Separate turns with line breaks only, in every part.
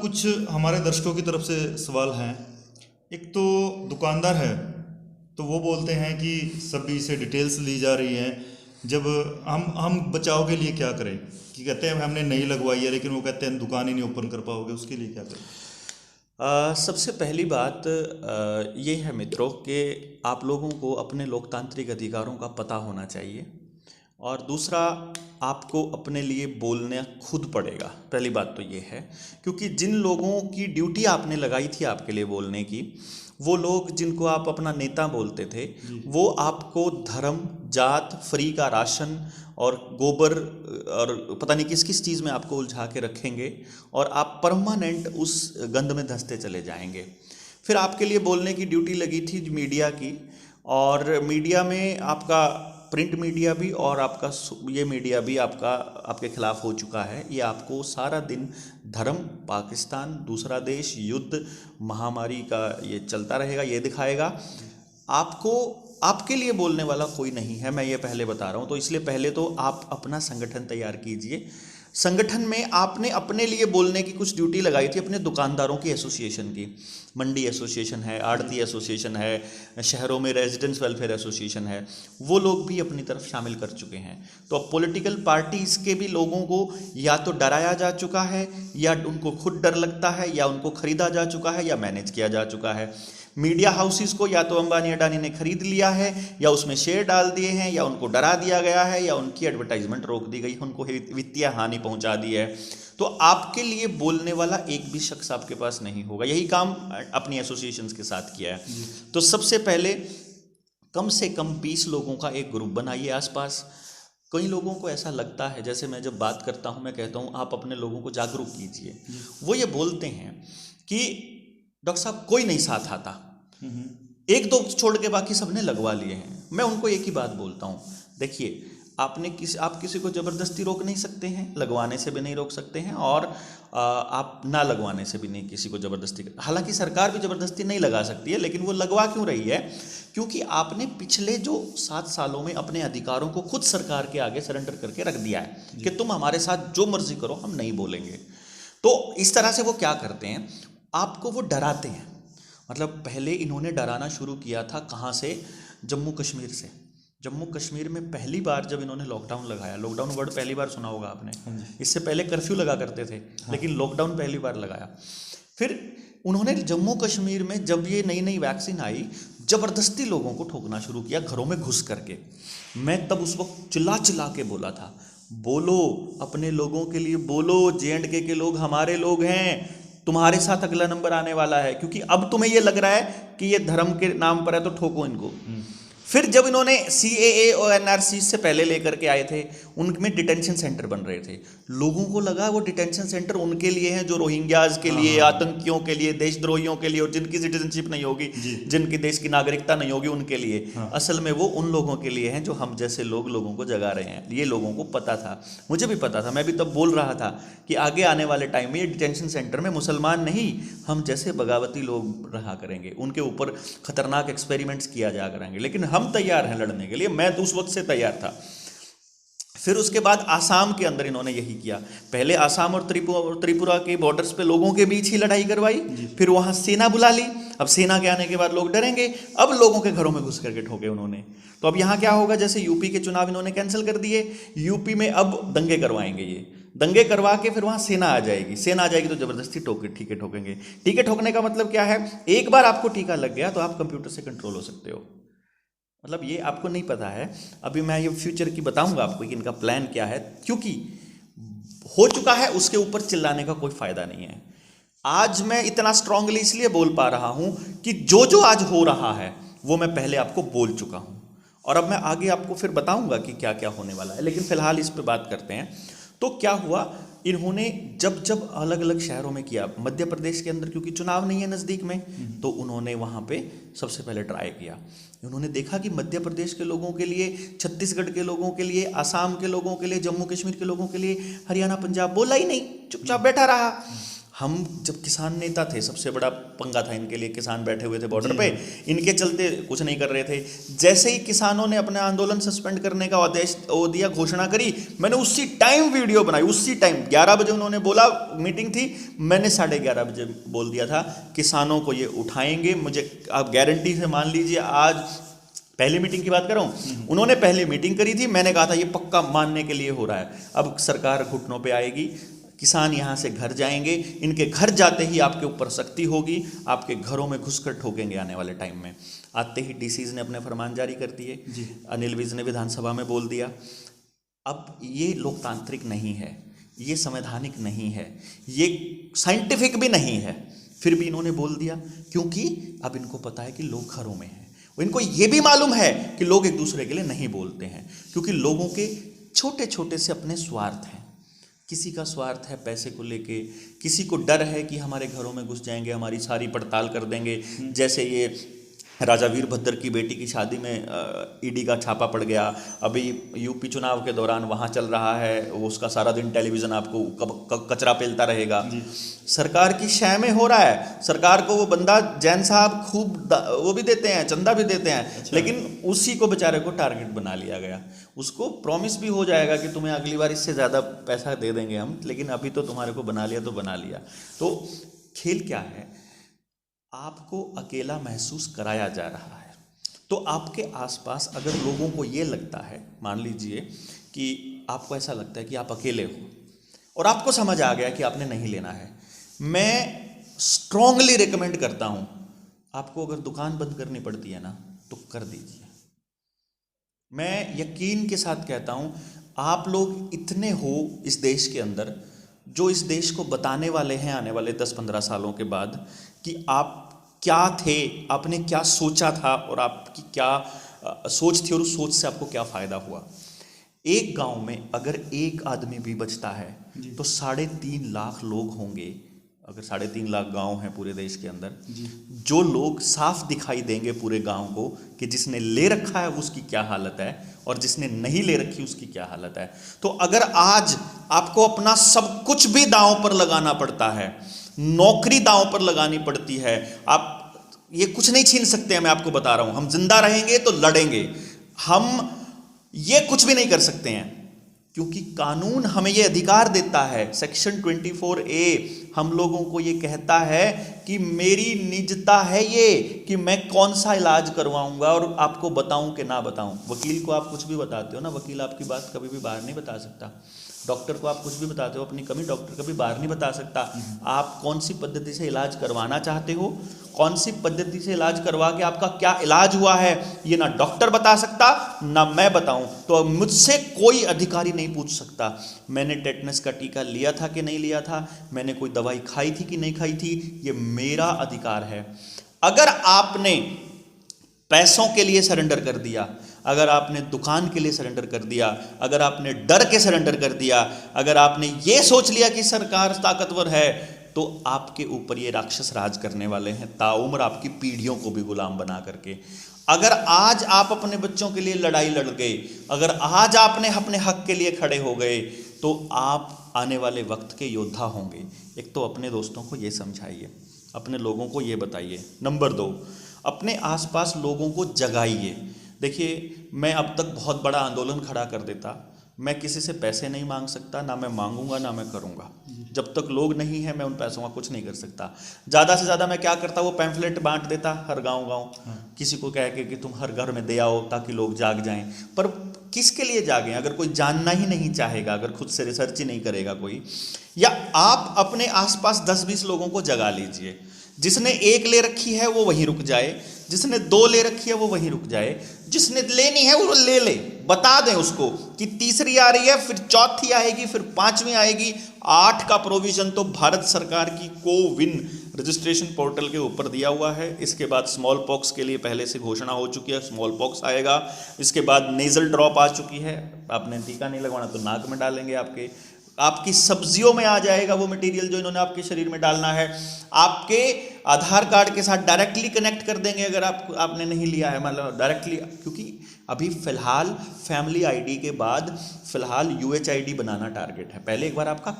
कुछ हमारे दर्शकों की तरफ से सवाल हैं। एक तो दुकानदार है, तो वो बोलते हैं कि सभी से डिटेल्स ली जा रही हैं। जब हम बचाव के लिए क्या करें, कि कहते हैं हमने नहीं लगवाई है, लेकिन वो कहते हैं दुकान ही नहीं ओपन कर पाओगे, उसके लिए क्या करें?
सबसे पहली बात ये है मित्रों कि आप लोगों को अपने लोकतांत्रिक अधिकारों का पता होना चाहिए। और दूसरा, आपको अपने लिए बोलना खुद पड़ेगा। पहली बात तो ये है, क्योंकि जिन लोगों की ड्यूटी आपने लगाई थी आपके लिए बोलने की, वो लोग जिनको आप अपना नेता बोलते थे, वो आपको धर्म, जात, फ्री का राशन और गोबर और पता नहीं किस किस चीज़ में आपको उलझा के रखेंगे और आप परमानेंट उस गंध में धंसते चले जाएंगे। फिर आपके लिए बोलने की ड्यूटी लगी थी मीडिया की, और मीडिया में आपका प्रिंट मीडिया भी और आपका ये मीडिया भी आपके खिलाफ हो चुका है। ये आपको सारा दिन धर्म, पाकिस्तान, दूसरा देश, युद्ध, महामारी का ये चलता रहेगा, ये दिखाएगा। आपको आपके लिए बोलने वाला कोई नहीं है, मैं ये पहले बता रहा हूँ। तो इसलिए पहले तो आप अपना संगठन तैयार कीजिए। संगठन में आपने अपने लिए बोलने की कुछ ड्यूटी लगाई थी अपने दुकानदारों की एसोसिएशन की। मंडी एसोसिएशन है, आड़ती एसोसिएशन है, शहरों में रेजिडेंट्स वेलफेयर एसोसिएशन है, वो लोग भी अपनी तरफ शामिल कर चुके हैं। तो अब पॉलिटिकल पार्टीज़ के भी लोगों को या तो डराया जा चुका है, या उनको खुद डर लगता है, या उनको खरीदा जा चुका है, या मैनेज किया जा चुका है। मीडिया हाउसेस को या तो अंबानी अडानी ने खरीद लिया है, या उसमें शेयर डाल दिए हैं, या उनको डरा दिया गया है, या उनकी एडवर्टाइजमेंट रोक दी गई, उनको वित्तीय हानि पहुंचा दी है। तो आपके लिए बोलने वाला एक भी शख्स आपके पास नहीं होगा। यही काम अपनी एसोसिएशंस के साथ किया है। तो सबसे पहले कम से कम 20 लोगों का एक ग्रुप बनाइए आसपास। कई लोगों को ऐसा लगता है, जैसे मैं जब बात करता हूँ मैं कहता हूँ आप अपने लोगों को जागरूक कीजिए। वो ये बोलते हैं कि डॉक्टर साहब कोई नहीं साथ आता, एक दो छोड़ के बाकी सबने लगवा लिए हैं। मैं उनको एक ही बात बोलता हूँ, देखिए आप किसी को ज़बरदस्ती रोक नहीं सकते हैं, लगवाने से भी नहीं रोक सकते हैं, और आप ना लगवाने से भी नहीं किसी को ज़बरदस्ती। हालांकि सरकार भी ज़बरदस्ती नहीं लगा सकती है, लेकिन वो लगवा क्यों रही है? क्योंकि आपने पिछले जो 7 सालों में अपने अधिकारों को खुद सरकार के आगे सरेंडर करके रख दिया है कि तुम हमारे साथ जो मर्जी करो, हम नहीं बोलेंगे। तो इस तरह से वो क्या करते हैं, आपको वो डराते हैं। मतलब पहले इन्होंने डराना शुरू किया था कहाँ से? जम्मू कश्मीर से। जम्मू कश्मीर में पहली बार जब इन्होंने लॉकडाउन लगाया, लॉकडाउन वर्ड पहली बार सुना होगा आपने, इससे पहले कर्फ्यू लगा करते थे, लेकिन लॉकडाउन पहली बार लगाया। फिर उन्होंने जम्मू कश्मीर में जब ये नई नई वैक्सीन आई, ज़बरदस्ती लोगों को ठोकना शुरू किया घरों में घुस करके। मैं तब उस वक्त चिल्ला चिल्ला के बोला था, बोलो अपने लोगों के लिए बोलो, J&K के लोग हमारे लोग हैं, तुम्हारे साथ अगला नंबर आने वाला है। क्योंकि अब तुम्हें ये लग रहा है कि ये धर्म के नाम पर है तो ठोको इनको। फिर जब इन्होंने CAA और NRC से पहले लेकर के आए थे, उनमें डिटेंशन सेंटर बन रहे थे। लोगों को लगा वो डिटेंशन सेंटर उनके लिए हैं जो रोहिंग्याज के लिए, आतंकियों के लिए, देशद्रोहियों के लिए, और जिनकी सिटीजनशिप नहीं होगी, जिनकी देश की नागरिकता नहीं होगी, उनके लिए। असल में वो उन लोगों के लिए हैं जो हम जैसे लोगों को जगा रहे हैं। ये लोगों को पता था, मुझे भी पता था, मैं भी तब बोल रहा था कि आगे आने वाले टाइम में ये डिटेंशन सेंटर में मुसलमान नहीं, हम जैसे बगावती लोग रहा करेंगे, उनके ऊपर खतरनाक एक्सपेरिमेंट्स किया जा करेंगे। लेकिन हम तैयार हैं लड़ने के लिए, मैं तो उस वक्त से तैयार था। फिर उसके बाद आसाम के अंदर इन्होंने यही किया। पहले आसाम और त्रिपुरा के बॉर्डर्स पे लोगों के बीच ही लड़ाई करवाई, फिर वहां सेना बुला ली। अब सेना के आने के बाद लोग डरेंगे, अब लोगों के घरों में घुस करके ठोके उन्होंने। तो अब यहाँ क्या होगा, जैसे यूपी के चुनाव इन्होंने कैंसिल कर दिए, यूपी में अब दंगे करवाएंगे। ये दंगे करवा के फिर वहाँ सेना आ जाएगी, सेना आ जाएगी तो ज़बरदस्ती टीके ठोकेंगे। टीके ठोकने का मतलब क्या है, एक बार आपको टीका लग गया तो आप कंप्यूटर से कंट्रोल हो सकते हो। मतलब ये आपको नहीं पता है, अभी मैं ये फ्यूचर की बताऊंगा आपको कि इनका प्लान क्या है। क्योंकि हो चुका है उसके ऊपर चिल्लाने का कोई फायदा नहीं है। आज मैं इतना स्ट्रांगली इसलिए बोल पा रहा हूं कि जो आज हो रहा है वो मैं पहले आपको बोल चुका हूं, और अब मैं आगे आपको फिर बताऊंगा कि क्या क्या होने वाला है। लेकिन फिलहाल इस पे बात करते हैं। तो क्या हुआ, इन्होंने जब अलग अलग शहरों में किया, मध्य प्रदेश के अंदर क्योंकि चुनाव नहीं है नज़दीक में, तो उन्होंने वहाँ पे सबसे पहले ट्राई किया। उन्होंने देखा कि मध्य प्रदेश के लोगों के लिए, छत्तीसगढ़ के लोगों के लिए, आसाम के लोगों के लिए, जम्मू कश्मीर के लोगों के लिए हरियाणा पंजाब बोला ही नहीं, चुपचाप बैठा रहा। हम जब किसान नेता थे, सबसे बड़ा पंगा था इनके लिए, किसान बैठे हुए थे बॉर्डर पे, इनके चलते कुछ नहीं कर रहे थे। जैसे ही किसानों ने अपना आंदोलन सस्पेंड करने का आदेश वो दिया, घोषणा करी, मैंने उसी टाइम वीडियो बनाई, उसी टाइम 11 बजे उन्होंने बोला मीटिंग थी, मैंने 11:30 बजे बोल दिया था किसानों को ये उठाएंगे। मुझे आप गारंटी से मान लीजिए, आज पहली मीटिंग की बात कर रहा हूँ, उन्होंने पहली मीटिंग करी थी, मैंने कहा था ये पक्का मानने के लिए हो रहा है। अब सरकार घुटनों पे आएगी, किसान यहाँ से घर जाएंगे, इनके घर जाते ही आपके ऊपर सख्ती होगी, आपके घरों में घुसकर ठोकेंगे आने वाले टाइम में। आते ही डीसीज ने अपने फरमान जारी कर दिए, अनिल विज ने विधानसभा में बोल दिया। अब ये लोकतांत्रिक नहीं है, ये संवैधानिक नहीं है, ये साइंटिफिक भी नहीं है, फिर भी इन्होंने बोल दिया, क्योंकि अब इनको पता है कि लोग घरों में हैं। इनको ये भी मालूम है कि लोग एक दूसरे के लिए नहीं बोलते हैं, क्योंकि लोगों के छोटे छोटे से अपने स्वार्थ हैं। किसी का स्वार्थ है पैसे को लेके, किसी को डर है कि हमारे घरों में घुस जाएंगे, हमारी सारी पड़ताल कर देंगे। जैसे ये राजा वीरभद्र की बेटी की शादी में ईडी का छापा पड़ गया, अभी यूपी चुनाव के दौरान वहाँ चल रहा है, वो उसका सारा दिन टेलीविज़न आपको कचरा पेलता रहेगा। सरकार की शय में हो रहा है, सरकार को वो बंदा जैन साहब खूब वो भी देते हैं, चंदा भी देते हैं। अच्छा। लेकिन उसी को बेचारे को टारगेट बना लिया गया। उसको प्रॉमिस भी हो जाएगा कि तुम्हें अगली बार इससे ज़्यादा पैसा दे देंगे हम, लेकिन अभी तो तुम्हारे को बना लिया तो बना लिया। तो खेल क्या है, आपको अकेला महसूस कराया जा रहा है। तो आपके आसपास अगर लोगों को ये लगता है, मान लीजिए कि आपको ऐसा लगता है कि आप अकेले हो और आपको समझ आ गया कि आपने नहीं लेना है, मैं स्ट्रांगली रिकमेंड करता हूं, आपको अगर दुकान बंद करनी पड़ती है ना तो कर दीजिए। मैं यकीन के साथ कहता हूं, आप लोग इतने हो इस देश के अंदर जो इस देश को बताने वाले हैं आने वाले 10-15 सालों के बाद कि आप क्या थे, आपने क्या सोचा था और आपकी क्या सोच थी और उस सोच से आपको क्या फ़ायदा हुआ। एक गांव में अगर एक आदमी भी बचता है तो 3.5 लाख लोग होंगे। अगर 3.5 लाख गांव हैं पूरे देश के अंदर, जो लोग साफ दिखाई देंगे पूरे गांव को कि जिसने ले रखा है उसकी क्या हालत है और जिसने नहीं ले रखी उसकी क्या हालत है। तो अगर आज आपको अपना सब कुछ भी दांव पर लगाना पड़ता है, नौकरी दांव पर लगानी पड़ती है, आप ये कुछ नहीं छीन सकते हैं। मैं आपको बता रहा हूं, हम जिंदा रहेंगे तो लड़ेंगे, हम ये कुछ भी नहीं कर सकते हैं, क्योंकि कानून हमें ये अधिकार देता है। सेक्शन 24A हम लोगों को ये कहता है कि मेरी निजता है ये कि मैं कौन सा इलाज करवाऊंगा और आपको बताऊं कि ना बताऊं। वकील को आप कुछ भी बताते हो ना, वकील आपकी बात कभी भी बाहर नहीं बता सकता। डॉक्टर को आप कुछ भी बताते हो अपनी कमी, डॉक्टर कभी बाहर नहीं बता सकता। आप कौन सी पद्धति से इलाज करवाना चाहते हो, कौन सी पद्धति से इलाज करवा के आपका क्या इलाज हुआ है, ये ना डॉक्टर बता सकता ना मैं बताऊं। तो मुझसे कोई अधिकारी नहीं पूछ सकता मैंने टेटनस का टीका लिया था कि नहीं लिया था, मैंने कोई दवाई खाई थी कि नहीं खाई थी, ये मेरा अधिकार है। अगर आपने पैसों के लिए सरेंडर कर दिया, अगर आपने दुकान के लिए सरेंडर कर दिया, अगर आपने डर के सरेंडर कर दिया, अगर आपने ये सोच लिया कि सरकार ताकतवर है, तो आपके ऊपर ये राक्षस राज करने वाले हैं ताउम्र, आपकी पीढ़ियों को भी गुलाम बना करके। अगर आज आप अपने बच्चों के लिए लड़ाई लड़ गए, अगर आज आपने अपने हक के लिए खड़े हो गए, तो आप आने वाले वक्त के योद्धा होंगे। एक तो अपने दोस्तों को ये समझाइए, अपने लोगों को ये बताइए। नंबर 2, अपने आसपास लोगों को जगाइए। देखिए, मैं अब तक बहुत बड़ा आंदोलन खड़ा कर देता, मैं किसी से पैसे नहीं मांग सकता, ना मैं मांगूंगा ना मैं करूंगा। जब तक लोग नहीं हैं मैं उन पैसों का कुछ नहीं कर सकता। ज़्यादा से ज़्यादा मैं क्या करता, वो पैम्फलेट बांट देता हर गांव किसी को कह के कि तुम हर घर में दे आओ ताकि लोग जाग जाएं। पर किसके लिए जागें अगर कोई जानना ही नहीं चाहेगा, अगर खुद से रिसर्च ही नहीं करेगा कोई। या आप अपने आसपास 10-20 लोगों को जगा लीजिए। जिसने 1 ले रखी है वो वहीं रुक जाए, जिसने 2 ले रखी है वो वहीं रुक जाए, जिसने लेनी है वो ले। बता दें उसको कि तीसरी आ रही है, फिर चौथी आएगी, फिर 5वीं आएगी। 8 का प्रोविजन तो भारत सरकार की कोविन रजिस्ट्रेशन पोर्टल के ऊपर दिया हुआ है। इसके बाद स्मॉल पॉक्स के लिए पहले से घोषणा हो चुकी है, स्मॉल पॉक्स आएगा। इसके बाद नेजल ड्रॉप आ चुकी है, आपने टीका नहीं लगवाना तो नाक में डालेंगे, आपकी सब्जियों में आ जाएगा वो मटेरियल जो इन्होंने आपके शरीर में डालना है। आपके आधार कार्ड के साथ डायरेक्टली कनेक्ट कर देंगे अगर आपने नहीं लिया है, मतलब डायरेक्टली। क्योंकि अभी फ़िलहाल फैमिली आईडी के बाद फ़िलहाल UHID बनाना टारगेट है। पहले एक बार आपका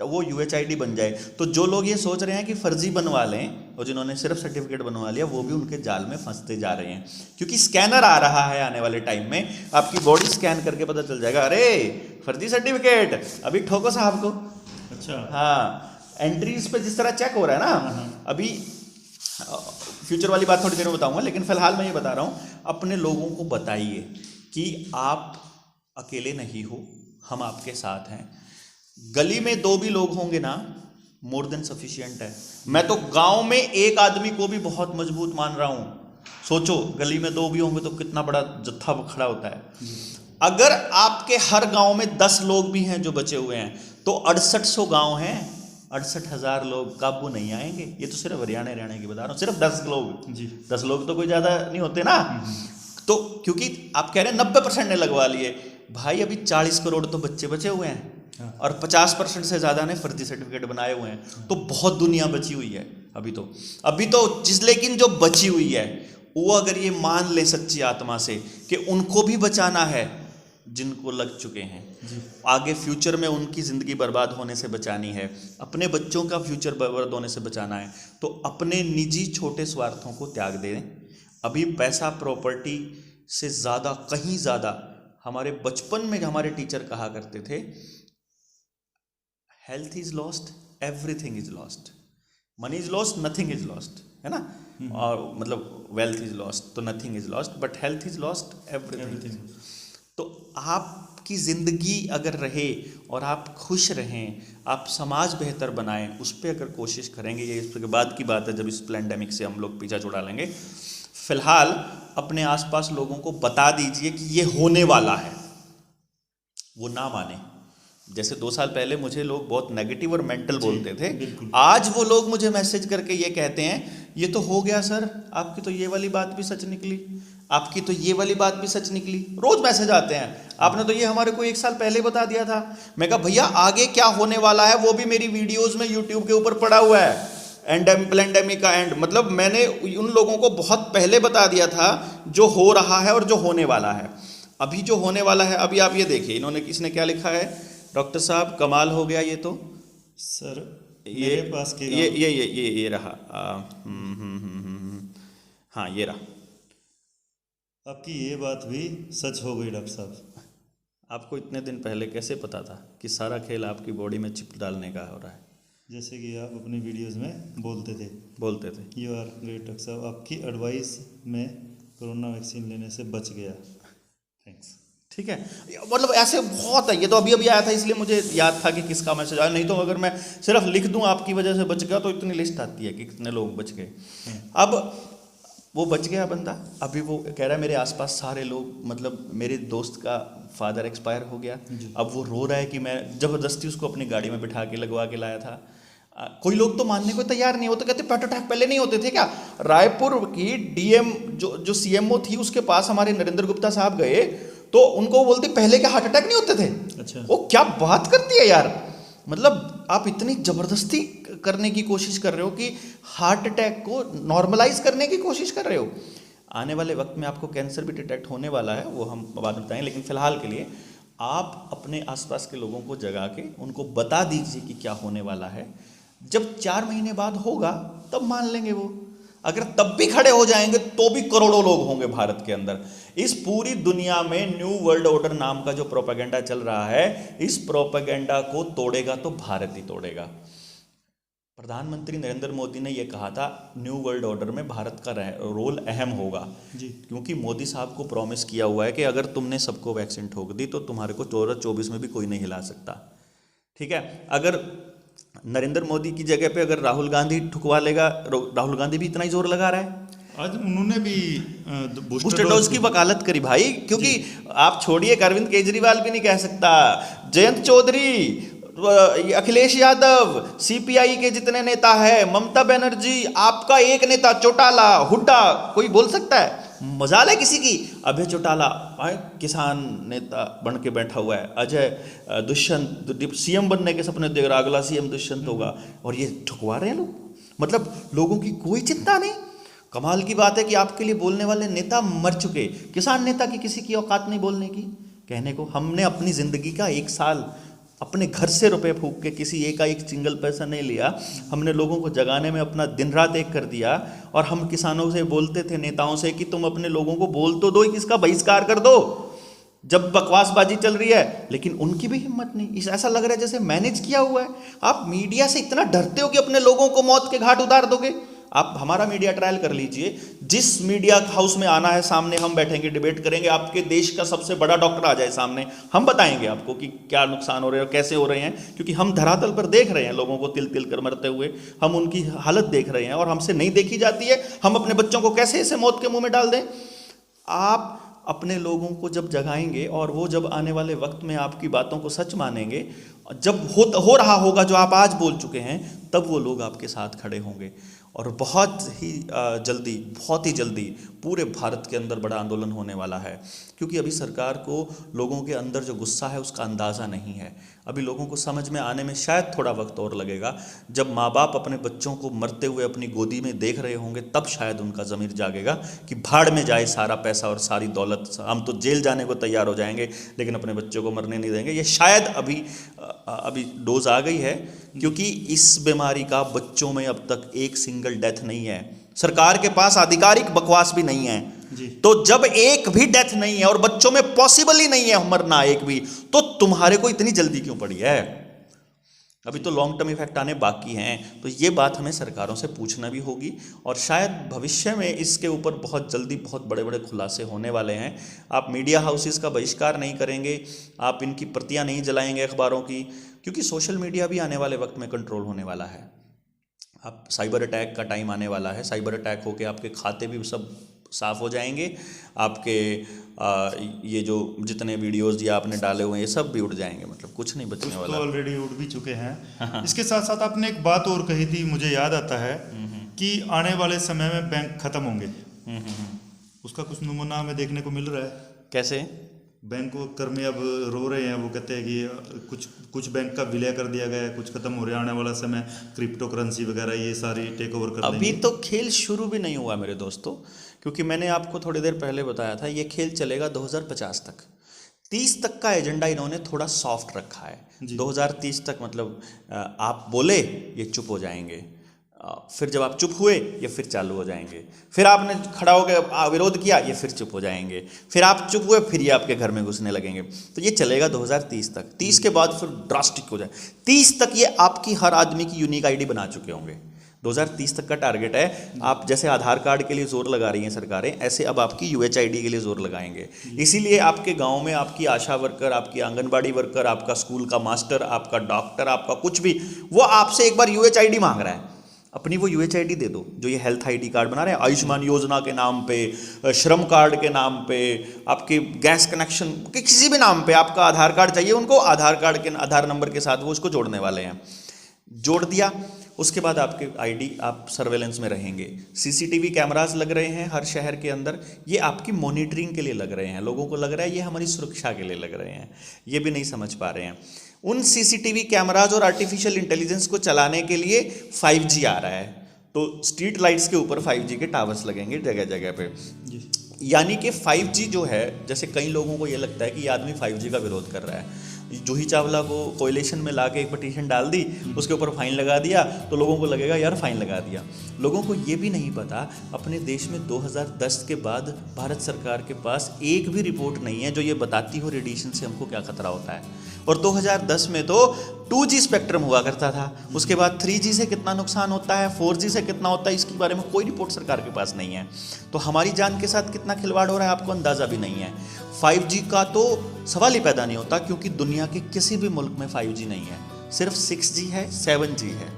वो UHID बन जाए। तो जो लोग ये सोच रहे हैं कि फर्जी बनवा लें और जिन्होंने सिर्फ सर्टिफिकेट बनवा लिया, वो भी उनके जाल में फंसते जा रहे हैं। क्योंकि स्कैनर आ रहा है आने वाले टाइम में, आपकी बॉडी स्कैन करके पता चल जाएगा, अरे फर्जी सर्टिफिकेट, अभी ठोको साहब को।
अच्छा।
हाँ, एंट्रीज पे जिस तरह चेक हो रहा है ना, अभी फ्यूचर वाली बात थोड़ी देर में बताऊंगा, लेकिन फिलहाल मैं ये बता रहा हूँ, अपने लोगों को बताइए कि आप अकेले नहीं हो, हम आपके साथ हैं। गली में 2 भी लोग होंगे ना, मोर देन सफिशिएंट है। मैं तो गांव में एक आदमी को भी बहुत मजबूत मान रहा हूं। सोचो, गली में 2 भी होंगे तो कितना बड़ा जत्था खड़ा होता है। अगर आपके हर गांव में 10 लोग भी हैं जो बचे हुए हैं, तो 6800 गांव हैं, 68,000 लोग काबू नहीं आएंगे। ये तो सिर्फ हरियाणा की बता रहा हूँ, सिर्फ 10 लोग जी। 10 लोग तो कोई ज्यादा नहीं होते ना। तो क्योंकि आप कह रहे हैं 90% ने लगवा लिए, भाई अभी 40 करोड़ तो बच्चे बचे हुए हैं और 50% से ज्यादा ने फर्जी सर्टिफिकेट बनाए हुए हैं। तो बहुत दुनिया बची हुई है अभी तो लेकिन जो बची हुई है, वो अगर ये मान ले सच्ची आत्मा से कि उनको भी बचाना है जिनको लग चुके हैं, आगे फ्यूचर में उनकी ज़िंदगी बर्बाद होने से बचानी है, अपने बच्चों का फ्यूचर बर्बाद होने से बचाना है, तो अपने निजी छोटे स्वार्थों को त्याग दें। अभी पैसा प्रॉपर्टी से ज़्यादा, कहीं ज़्यादा, हमारे बचपन में हमारे टीचर कहा करते थे, health is lost, everything is lost, money is lost, nothing is lost, है ना। और मतलब वेल्थ इज लॉस्ट तो nothing is lost, but health is lost, everything. तो आपकी ज़िंदगी अगर रहे और आप खुश रहें, आप समाज बेहतर बनाएं, उस पर अगर कोशिश करेंगे, ये इसके बाद की बात है जब इस पैंडेमिक से हम लोग पीछा छुड़ा लेंगे। फिलहाल अपने आसपास लोगों को बता दीजिए कि ये होने वाला है, वो ना माने। जैसे 2 साल पहले मुझे लोग बहुत नेगेटिव और मेंटल बोलते थे, आज वो लोग मुझे मैसेज करके ये कहते हैं, ये तो हो गया सर, आपकी तो ये वाली बात भी सच निकली, आपकी तो ये वाली बात भी सच निकली। रोज मैसेज आते हैं, आपने तो ये हमारे को 1 साल पहले बता दिया था। मैं कहा भैया आगे क्या होने वाला है वो भी मेरी वीडियोस में यूट्यूब के ऊपर पड़ा हुआ है, पैंडेमिक का एंड, मतलब मैंने उन लोगों को बहुत पहले बता दिया था जो हो रहा है और जो होने वाला है। अभी जो होने वाला है, अभी आप ये देखिए, इन्होंने किसने क्या लिखा है, डॉक्टर साहब कमाल हो गया ये तो
सर, मेरे पास के
ये रहा, हाँ ये रहा,
आपकी ये बात भी सच हो गई डॉक्टर साहब।
आपको इतने दिन पहले कैसे पता था कि सारा खेल आपकी बॉडी में चिप डालने का हो रहा है?
जैसे कि आप अपनी वीडियोस में बोलते थे। यू आर ग्रेट डॉक्टर साहब, आपकी एडवाइस में कोरोना वैक्सीन लेने से बच गया, थैंक्स।
ठीक है, मतलब ऐसे बहुत है। ये तो अभी आया था इसलिए मुझे याद था कि किसका मैसेज आया, नहीं तो अगर मैं सिर्फ लिख दूं आपकी वजह से बच गया तो इतनी लिस्ट आती है कि कितने लोग बच गए। अब वो बच गया बंदा, अभी वो कह रहा है मेरे आसपास सारे लोग, मतलब मेरे दोस्त का फादर एक्सपायर हो गया, अब वो रो रहा है कि मैं ज़बरदस्ती उसको अपनी गाड़ी में बिठा के लगवा के लाया था। कोई लोग तो मानने को तैयार नहीं होते, कहते पेट अटैक पहले नहीं होते थे क्या? रायपुर की डीएम जो सीएमओ थी उसके पास हमारे नरेंद्र गुप्ता साहब गए तो उनको बोलते पहले क्या हार्ट अटैक नहीं होते थे?
अच्छा,
वो क्या बात करती है यार, मतलब आप इतनी जबरदस्ती करने की कोशिश कर रहे हो कि हार्ट अटैक को नॉर्मलाइज करने की कोशिश कर रहे हो। आने वाले वक्त में आपको कैंसर भी डिटेक्ट होने वाला है, वो हम बाद में बताएंगे, लेकिन फिलहाल के लिए आप अपने आसपास के लोगों को जगा के उनको बता दीजिए कि क्या होने वाला है। जब 4 महीने बाद होगा तब मान लेंगे वो। अगर तब भी खड़े हो जाएंगे तो भी करोड़ों लोग होंगे भारत के अंदर। इस पूरी दुनिया में न्यू वर्ल्ड ऑर्डर नाम का जो प्रोपेगेंडा चल रहा है, इस प्रोपेगेंडा को तोड़ेगा तो भारत ही तोड़ेगा। प्रधानमंत्री नरेंद्र मोदी ने यह कहा था न्यू वर्ल्ड ऑर्डर में भारत का रोल अहम होगा जी, क्योंकि मोदी साहब को प्रॉमिस किया हुआ है कि अगर तुमने सबको वैक्सीन ठोक दी तो तुम्हारे को 2024 में भी कोई नहीं हिला सकता। ठीक है, अगर नरेंद्र मोदी की जगह पे अगर राहुल गांधी ठुकवा लेगा, राहुल गांधी भी इतना ही जोर लगा रहा है,
आज उन्होंने भी
बूस्टर डोज की वकालत करी भाई, क्योंकि आप छोड़िए अरविंद केजरीवाल भी नहीं कह सकता, जयंत चौधरी, अखिलेश यादव, सीपीआई के जितने नेता है, ममता बनर्जी, आपका एक नेता चौटाला, हुड्डा, कोई बोल सकता है? मजाल है किसी की? अभय चौटाला किसान नेता बन के बैठा हुआ है, अजय दुष्यंत सीएम बनने के सपने देख रहा, अगला सीएम दुष्यंत होगा, और ये ठुकवा रहे हैं लोग। मतलब लोगों की कोई चिंता नहीं। कमाल की बात है कि आपके लिए बोलने वाले नेता मर चुके, किसान नेता की किसी की औकात नहीं बोलने की, कहने को। हमने अपनी जिंदगी का 1 साल अपने घर से रुपए फूंक के किसी एक सिंगल पैसा नहीं लिया, हमने लोगों को जगाने में अपना दिन रात एक कर दिया। और हम किसानों से बोलते थे, नेताओं से, कि तुम अपने लोगों को बोल तो दो, इसका बहिष्कार कर दो जब बकवासबाजी चल रही है, लेकिन उनकी भी हिम्मत नहीं। ऐसा लग रहा है जैसे मैनेज किया हुआ है। आप मीडिया से इतना डरते हो कि अपने लोगों को मौत के घाट उतार दोगे। आप हमारा मीडिया ट्रायल कर लीजिए, जिस मीडिया हाउस में आना है सामने हम बैठेंगे, डिबेट करेंगे, आपके देश का सबसे बड़ा डॉक्टर आ जाए सामने, हम बताएंगे आपको कि क्या नुकसान हो रहे हैं और कैसे हो रहे हैं, क्योंकि हम धरातल पर देख रहे हैं लोगों को तिल तिल कर मरते हुए, हम उनकी हालत देख रहे हैं और हमसे नहीं देखी जाती है। हम अपने बच्चों को कैसे ऐसे मौत के मुंह में डाल दें। आप अपने लोगों को जब जगाएंगे और वो जब आने वाले वक्त में आपकी बातों को सच मानेंगे, जब हो रहा होगा जो आप आज बोल चुके हैं, तब वो लोग आपके साथ खड़े होंगे। और बहुत ही जल्दी पूरे भारत के अंदर बड़ा आंदोलन होने वाला है, क्योंकि अभी सरकार को लोगों के अंदर जो गुस्सा है उसका अंदाज़ा नहीं है। अभी लोगों को समझ में आने में शायद थोड़ा वक्त और लगेगा। जब माँ बाप अपने बच्चों को मरते हुए अपनी गोदी में देख रहे होंगे, तब शायद उनका ज़मीर जागेगा कि भाड़ में जाए सारा पैसा और सारी दौलत, हम तो जेल जाने को तैयार हो जाएंगे लेकिन अपने बच्चों को मरने नहीं देंगे। ये शायद अभी डोज आ गई है, क्योंकि इस बीमारी का बच्चों में अब तक एक सिंगल डेथ नहीं है। सरकार के पास आधिकारिक बकवास भी नहीं है
जी।
तो जब एक भी डेथ नहीं है और बच्चों में पॉसिबल ही नहीं है मरना एक भी, तो तुम्हारे को इतनी जल्दी क्यों पड़ी है? अभी तो लॉन्ग टर्म इफेक्ट आने बाकी हैं। तो ये बात हमें सरकारों से पूछना भी होगी, और शायद भविष्य में इसके ऊपर बहुत जल्दी बहुत बड़े बड़े खुलासे होने वाले हैं। आप मीडिया हाउसेस का बहिष्कार नहीं करेंगे, आप इनकी प्रतियां नहीं जलाएंगे अखबारों की, क्योंकि सोशल मीडिया भी आने वाले वक्त में कंट्रोल होने वाला है। आप साइबर अटैक का टाइम आने वाला है, साइबर अटैक होकर आपके खाते भी सब साफ़ हो जाएंगे, आपके ये जो जितने वीडियोस या आपने डाले हुए हैं ये सब भी उड़ जाएंगे, मतलब कुछ नहीं बचने वाला।
तो ऑलरेडी उड़ भी चुके हैं। इसके साथ साथ आपने एक बात और कही थी, मुझे याद आता है कि आने वाले समय में बैंक खत्म होंगे। उसका कुछ नमूना हमें देखने को मिल रहा है।
कैसे?
बैंक कर्मी अब रो रहे हैं, वो कहते हैं कि कुछ बैंक का विलय कर दिया गया है, कुछ खत्म हो रहा है, आने वाला समय क्रिप्टो करेंसी वगैरह ये सारी टेक ओवर कर
अभी तो खेल शुरू भी नहीं हुआ मेरे दोस्तों, क्योंकि मैंने आपको थोड़ी देर पहले बताया था ये खेल चलेगा 2050 तक। 30 तक का एजेंडा इन्होंने थोड़ा सॉफ्ट रखा है। 2030 तक मतलब आप बोले ये चुप हो जाएंगे, फिर जब आप चुप हुए ये फिर चालू हो जाएंगे, फिर आपने खड़ा होकर विरोध किया ये फिर चुप हो जाएंगे, फिर आप चुप हुए फिर ये आपके घर में घुसने लगेंगे। तो ये चलेगा 2030 तक। 30 के बाद फिर ड्रास्टिक हो जाए। 30 तक ये आपकी हर आदमी की यूनिक आईडी बना चुके होंगे। 2030 तक का टारगेट है। आप जैसे आधार कार्ड के लिए जोर लगा रही हैं सरकारें, ऐसे अब आपकी यूएचआईडी के लिए जोर लगाएंगे। इसीलिए आपके गांव में आपकी आशा वर्कर, आपकी आंगनबाड़ी वर्कर, आपका स्कूल का मास्टर, आपका डॉक्टर, आपका कुछ भी, वो आपसे एक बार यूएचआईडी मांग रहा है। अपनी वो यूएचआईडी दे दो जो ये हेल्थ आईडी कार्ड बना रहे हैं, आयुष्मान योजना के नाम पे, श्रम कार्ड के नाम पे, आपके गैस कनेक्शन के किसी भी नाम पे आपका आधार कार्ड चाहिए उनको, आधार कार्ड के आधार नंबर के साथ वो उसको जोड़ने वाले हैं। जोड़ दिया, उसके बाद आपके आईडी आप सर्वेलेंस में रहेंगे। सीसीटीवी कैमरास लग रहे हैं हर शहर के अंदर, ये आपकी मॉनिटरिंग के लिए लग रहे हैं। लोगों को लग रहा है ये हमारी सुरक्षा के लिए लग रहे हैं, ये भी नहीं समझ पा रहे हैं। उन सीसीटीवी कैमराज और आर्टिफिशियल इंटेलिजेंस को चलाने के लिए 5G आ रहा है, तो स्ट्रीट लाइट्स के ऊपर 5G के टावर्स लगेंगे जगह जगह पे। यानी कि 5G जो है, जैसे कई लोगों को ये लगता है कि ये आदमी 5G का विरोध कर रहा है, जूही चावला को कोएलिशन में ला के एक पिटीशन डाल दी, उसके ऊपर फाइन लगा दिया, तो लोगों को लगेगा यार फाइन लगा दिया। लोगों को ये भी नहीं पता अपने देश में 2010 के बाद भारत सरकार के पास एक भी रिपोर्ट नहीं है जो ये बताती हो रेडिएशन से हमको क्या खतरा होता है। और 2010 में तो 2G स्पेक्ट्रम हुआ करता था, उसके बाद 3G से कितना नुकसान होता है, 4G से कितना होता है, इसके बारे में कोई रिपोर्ट सरकार के पास नहीं है। तो हमारी जान के साथ कितना खिलवाड़ हो रहा है आपको अंदाज़ा भी नहीं है। 5G का तो सवाल ही पैदा नहीं होता, क्योंकि दुनिया के किसी भी मुल्क में 5G नहीं है, सिर्फ 6G है, 7G है।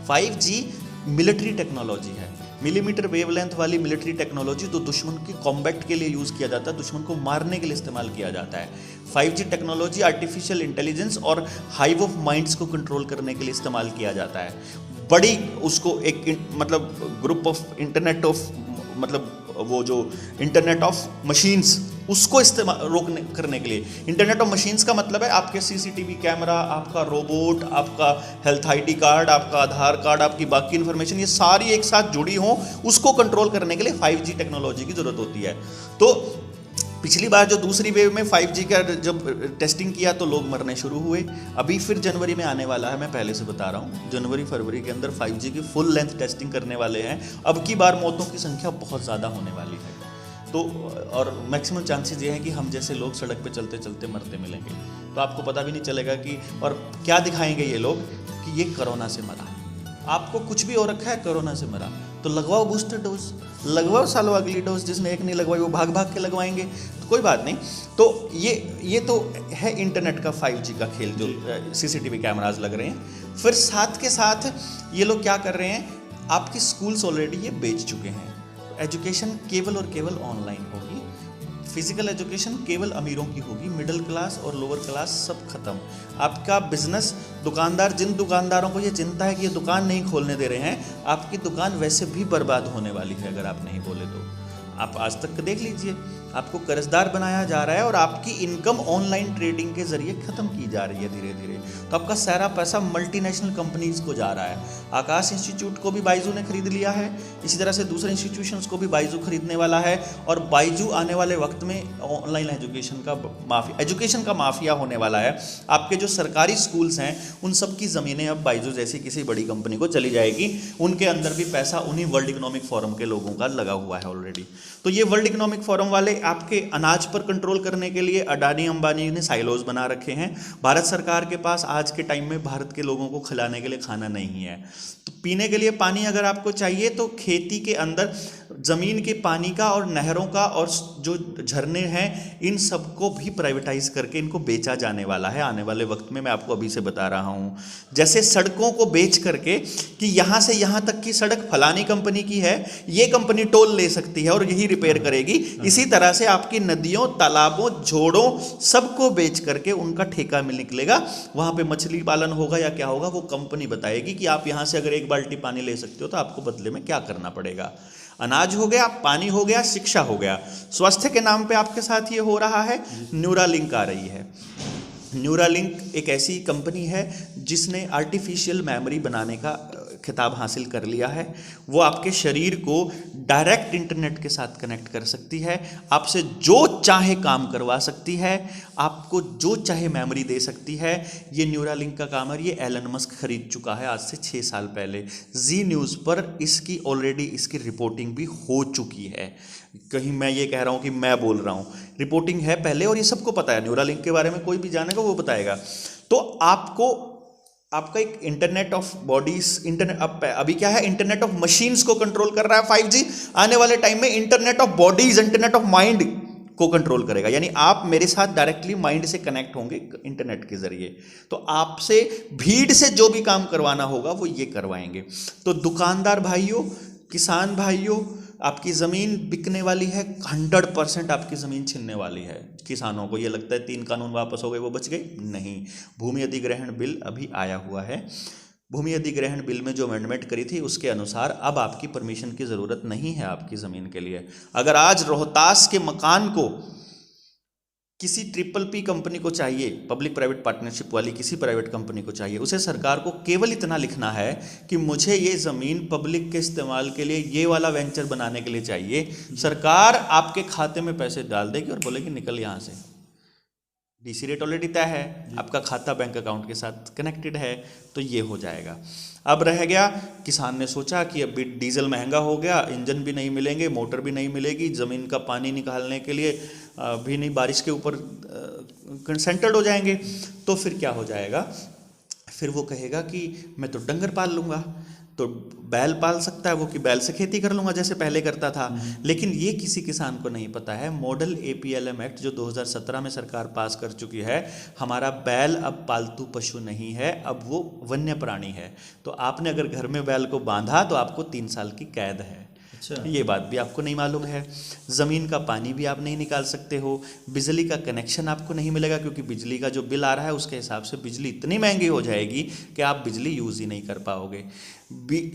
5G मिलिट्री टेक्नोलॉजी है, मिलीमीटर वेवलेंथ वाली मिलिट्री टेक्नोलॉजी, तो दुश्मन की कॉम्बैट के लिए यूज़ किया जाता है, दुश्मन को मारने के लिए इस्तेमाल किया जाता है। 5G टेक्नोलॉजी आर्टिफिशियल इंटेलिजेंस और हाइव ऑफ माइंड्स को कंट्रोल करने के लिए इस्तेमाल किया जाता है। बड़ी उसको एक मतलब ग्रुप ऑफ इंटरनेट ऑफ मतलब वो जो इंटरनेट ऑफ मशीन्स, उसको इस्तेमाल रोकने करने के लिए। इंटरनेट ऑफ मशीन्स का मतलब है आपके सीसीटीवी कैमरा, आपका रोबोट, आपका हेल्थ आईडी कार्ड, आपका आधार कार्ड, आपकी बाकी इन्फॉर्मेशन, ये सारी एक साथ जुड़ी हो, उसको कंट्रोल करने के लिए 5G टेक्नोलॉजी की ज़रूरत होती है। तो पिछली बार जो दूसरी वेव में 5G का जब टेस्टिंग किया तो लोग मरने शुरू हुए। अभी फिर जनवरी में आने वाला है, मैं पहले से बता रहा हूँ, जनवरी फरवरी के अंदर 5G की फुल लेंथ टेस्टिंग करने वाले हैं। अब की बार मौतों की संख्या बहुत ज़्यादा होने वाली है, तो और मैक्सिमम चांसेस ये हैं कि हम जैसे लोग सड़क पे चलते चलते मरते मिलेंगे, तो आपको पता भी नहीं चलेगा कि, और क्या दिखाएंगे ये लोग कि ये कोरोना से मरा, आपको कुछ भी हो रखा है कोरोना से मरा, तो लगवाओ बूस्टर डोज, लगवाओ सालों अगली डोज, जिसने एक नहीं लगवाई वो भाग भाग के लगवाएंगे, तो कोई बात नहीं। तो ये तो है इंटरनेट का 5G का खेल, जो CCTV कैमराज लग रहे हैं। फिर साथ के साथ ये लोग क्या कर रहे हैं, आपके स्कूल्स ऑलरेडी ये बेच चुके हैं, एजुकेशन केवल और केवल ऑनलाइन होगी, फिजिकल एजुकेशन केवल अमीरों की होगी, मिडिल क्लास और लोअर क्लास सब खत्म। आपका बिजनेस, दुकानदार, जिन दुकानदारों को ये चिंता है कि ये दुकान नहीं खोलने दे रहे हैं, आपकी दुकान वैसे भी बर्बाद होने वाली है अगर आप नहीं बोले तो। आप आज तक देख लीजिए, आपको कर्जदार बनाया जा रहा है और आपकी इनकम ऑनलाइन ट्रेडिंग के जरिए खत्म की जा रही है धीरे धीरे। तो आपका सारा पैसा मल्टीनेशनल कंपनीज को जा रहा है। आकाश इंस्टीट्यूट को भी बाइजू ने खरीद लिया है, इसी तरह से दूसरे इंस्टीट्यूशंस को भी बाइजू खरीदने वाला है, और बाइजू आने वाले वक्त में ऑनलाइन एजुकेशन का माफिया होने वाला है। आपके जो सरकारी स्कूल्स हैं उन सब की ज़मीनें अब बाइजू जैसी किसी बड़ी कंपनी को चली जाएगी, उनके अंदर भी पैसा उन्हीं वर्ल्ड इकोनॉमिक फोरम के लोगों का लगा हुआ है ऑलरेडी। तो ये वर्ल्ड इकोनॉमिक फोरम वाले आपके अनाज पर कंट्रोल करने के लिए अडानी अंबानी ने साइलोज बना रखे हैं। भारत सरकार के पास आज के टाइम में भारत के लोगों को खिलाने के लिए खाना नहीं है, तो पीने के लिए पानी अगर आपको चाहिए तो खेती के अंदर ज़मीन के पानी का और नहरों का और जो झरने हैं इन सबको भी प्राइवेटाइज करके इनको बेचा जाने वाला है आने वाले वक्त में। मैं आपको अभी से बता रहा हूँ, जैसे सड़कों को बेच करके कि यहाँ से यहाँ तक की सड़क फलानी कंपनी की है, ये कंपनी टोल ले सकती है और यही रिपेयर करेगी, इसी तरह से आपकी नदियों, तालाबों, झोड़ों सबको बेच करके उनका ठेका मिल निकलेगा। वहाँ पे मछली पालन होगा या क्या होगा वो कंपनी बताएगी कि आप यहाँ से अगर एक बाल्टी पानी ले सकते हो तो आपको बदले में क्या करना पड़ेगा। अनाज हो गया, पानी हो गया, शिक्षा हो गया, स्वास्थ्य के नाम पे आपके साथ ये हो रहा है। न्यूरालिंक आ रही है। न्यूरालिंक एक ऐसी कंपनी है जिसने आर्टिफिशियल मेमोरी बनाने का खिताब हासिल कर लिया है। वो आपके शरीर को डायरेक्ट इंटरनेट के साथ कनेक्ट कर सकती है, आपसे जो चाहे काम करवा सकती है, आपको जो चाहे मेमोरी दे सकती है। ये न्यूरालिंक का काम है, ये एलन मस्क खरीद चुका है आज से 6 साल पहले। जी न्यूज़ पर इसकी ऑलरेडी इसकी रिपोर्टिंग भी हो चुकी है। कहीं मैं ये कह रहा हूँ कि मैं बोल रहा हूँ, रिपोर्टिंग है पहले और ये सबको पता है। न्यूरालिंक के बारे में कोई भी जानेगा वो बताएगा। तो आपका एक इंटरनेट ऑफ बॉडीज, इंटरनेट अभी क्या है, इंटरनेट ऑफ मशीन्स को कंट्रोल कर रहा है 5G। आने वाले टाइम में internet of bodies, internet of mind को कंट्रोल करेगा, यानी आप मेरे साथ डायरेक्टली माइंड से कनेक्ट होंगे इंटरनेट के जरिए। तो आपसे भीड़ से जो भी काम करवाना होगा वो ये करवाएंगे। तो दुकानदार भाइयों, किसान भाइयों, आपकी ज़मीन बिकने वाली है, 100% आपकी ज़मीन छिनने वाली है। किसानों को ये लगता है 3 कानून वापस हो गए, वो बच गए, नहीं। भूमि अधिग्रहण बिल अभी आया हुआ है। भूमि अधिग्रहण बिल में जो अमेंडमेंट करी थी उसके अनुसार अब आपकी परमिशन की ज़रूरत नहीं है आपकी ज़मीन के लिए। अगर आज रोहतास के मकान को किसी PPP कंपनी को चाहिए, पब्लिक प्राइवेट पार्टनरशिप वाली किसी प्राइवेट कंपनी को चाहिए, उसे सरकार को केवल इतना लिखना है कि मुझे ये ज़मीन पब्लिक के इस्तेमाल के लिए ये वाला वेंचर बनाने के लिए चाहिए। सरकार आपके खाते में पैसे डाल देगी और बोलेगी निकल यहाँ से। DC रेट ऑलरेडी तय है, आपका खाता बैंक अकाउंट के साथ कनेक्टेड है, तो ये हो जाएगा। अब रह गया, किसान ने सोचा कि अभी डीजल महंगा हो गया, इंजन भी नहीं मिलेंगे, मोटर भी नहीं मिलेगी, ज़मीन का पानी निकालने के लिए भी नहीं, बारिश के ऊपर कंसेंट्रेट हो जाएंगे, तो फिर क्या हो जाएगा, फिर वो कहेगा कि मैं तो डंगर पाल लूँगा। तो बैल पाल सकता है वो कि बैल से खेती कर लूँगा जैसे पहले करता था। लेकिन ये किसी किसान को नहीं पता है, मॉडल APLM एक्ट जो 2017 में सरकार पास कर चुकी है, हमारा बैल अब पालतू पशु नहीं है, अब वो वन्य प्राणी है। तो आपने अगर घर में बैल को बांधा तो आपको 3 साल की कैद है। अच्छा, ये बात भी आपको नहीं मालूम है। ज़मीन का पानी भी आप नहीं निकाल सकते हो, बिजली का कनेक्शन आपको नहीं मिलेगा क्योंकि बिजली का जो बिल आ रहा है उसके हिसाब से बिजली इतनी महंगी हो जाएगी कि आप बिजली यूज़ ही नहीं कर पाओगे।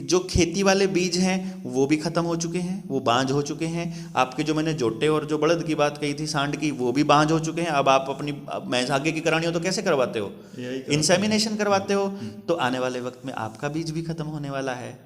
जो खेती वाले बीज हैं वो भी ख़त्म हो चुके हैं, वो बांझ हो चुके हैं। आपके जो मैंने जोटे और जो बड़द की बात कही थी, सांड की, वो भी बांझ हो चुके हैं। अब आप अपनी भैंस आगे की करानी हो तो कैसे करवाते हो, इंसेमिनेशन करवाते हो। तो आने वाले वक्त में आपका बीज भी ख़त्म होने वाला है।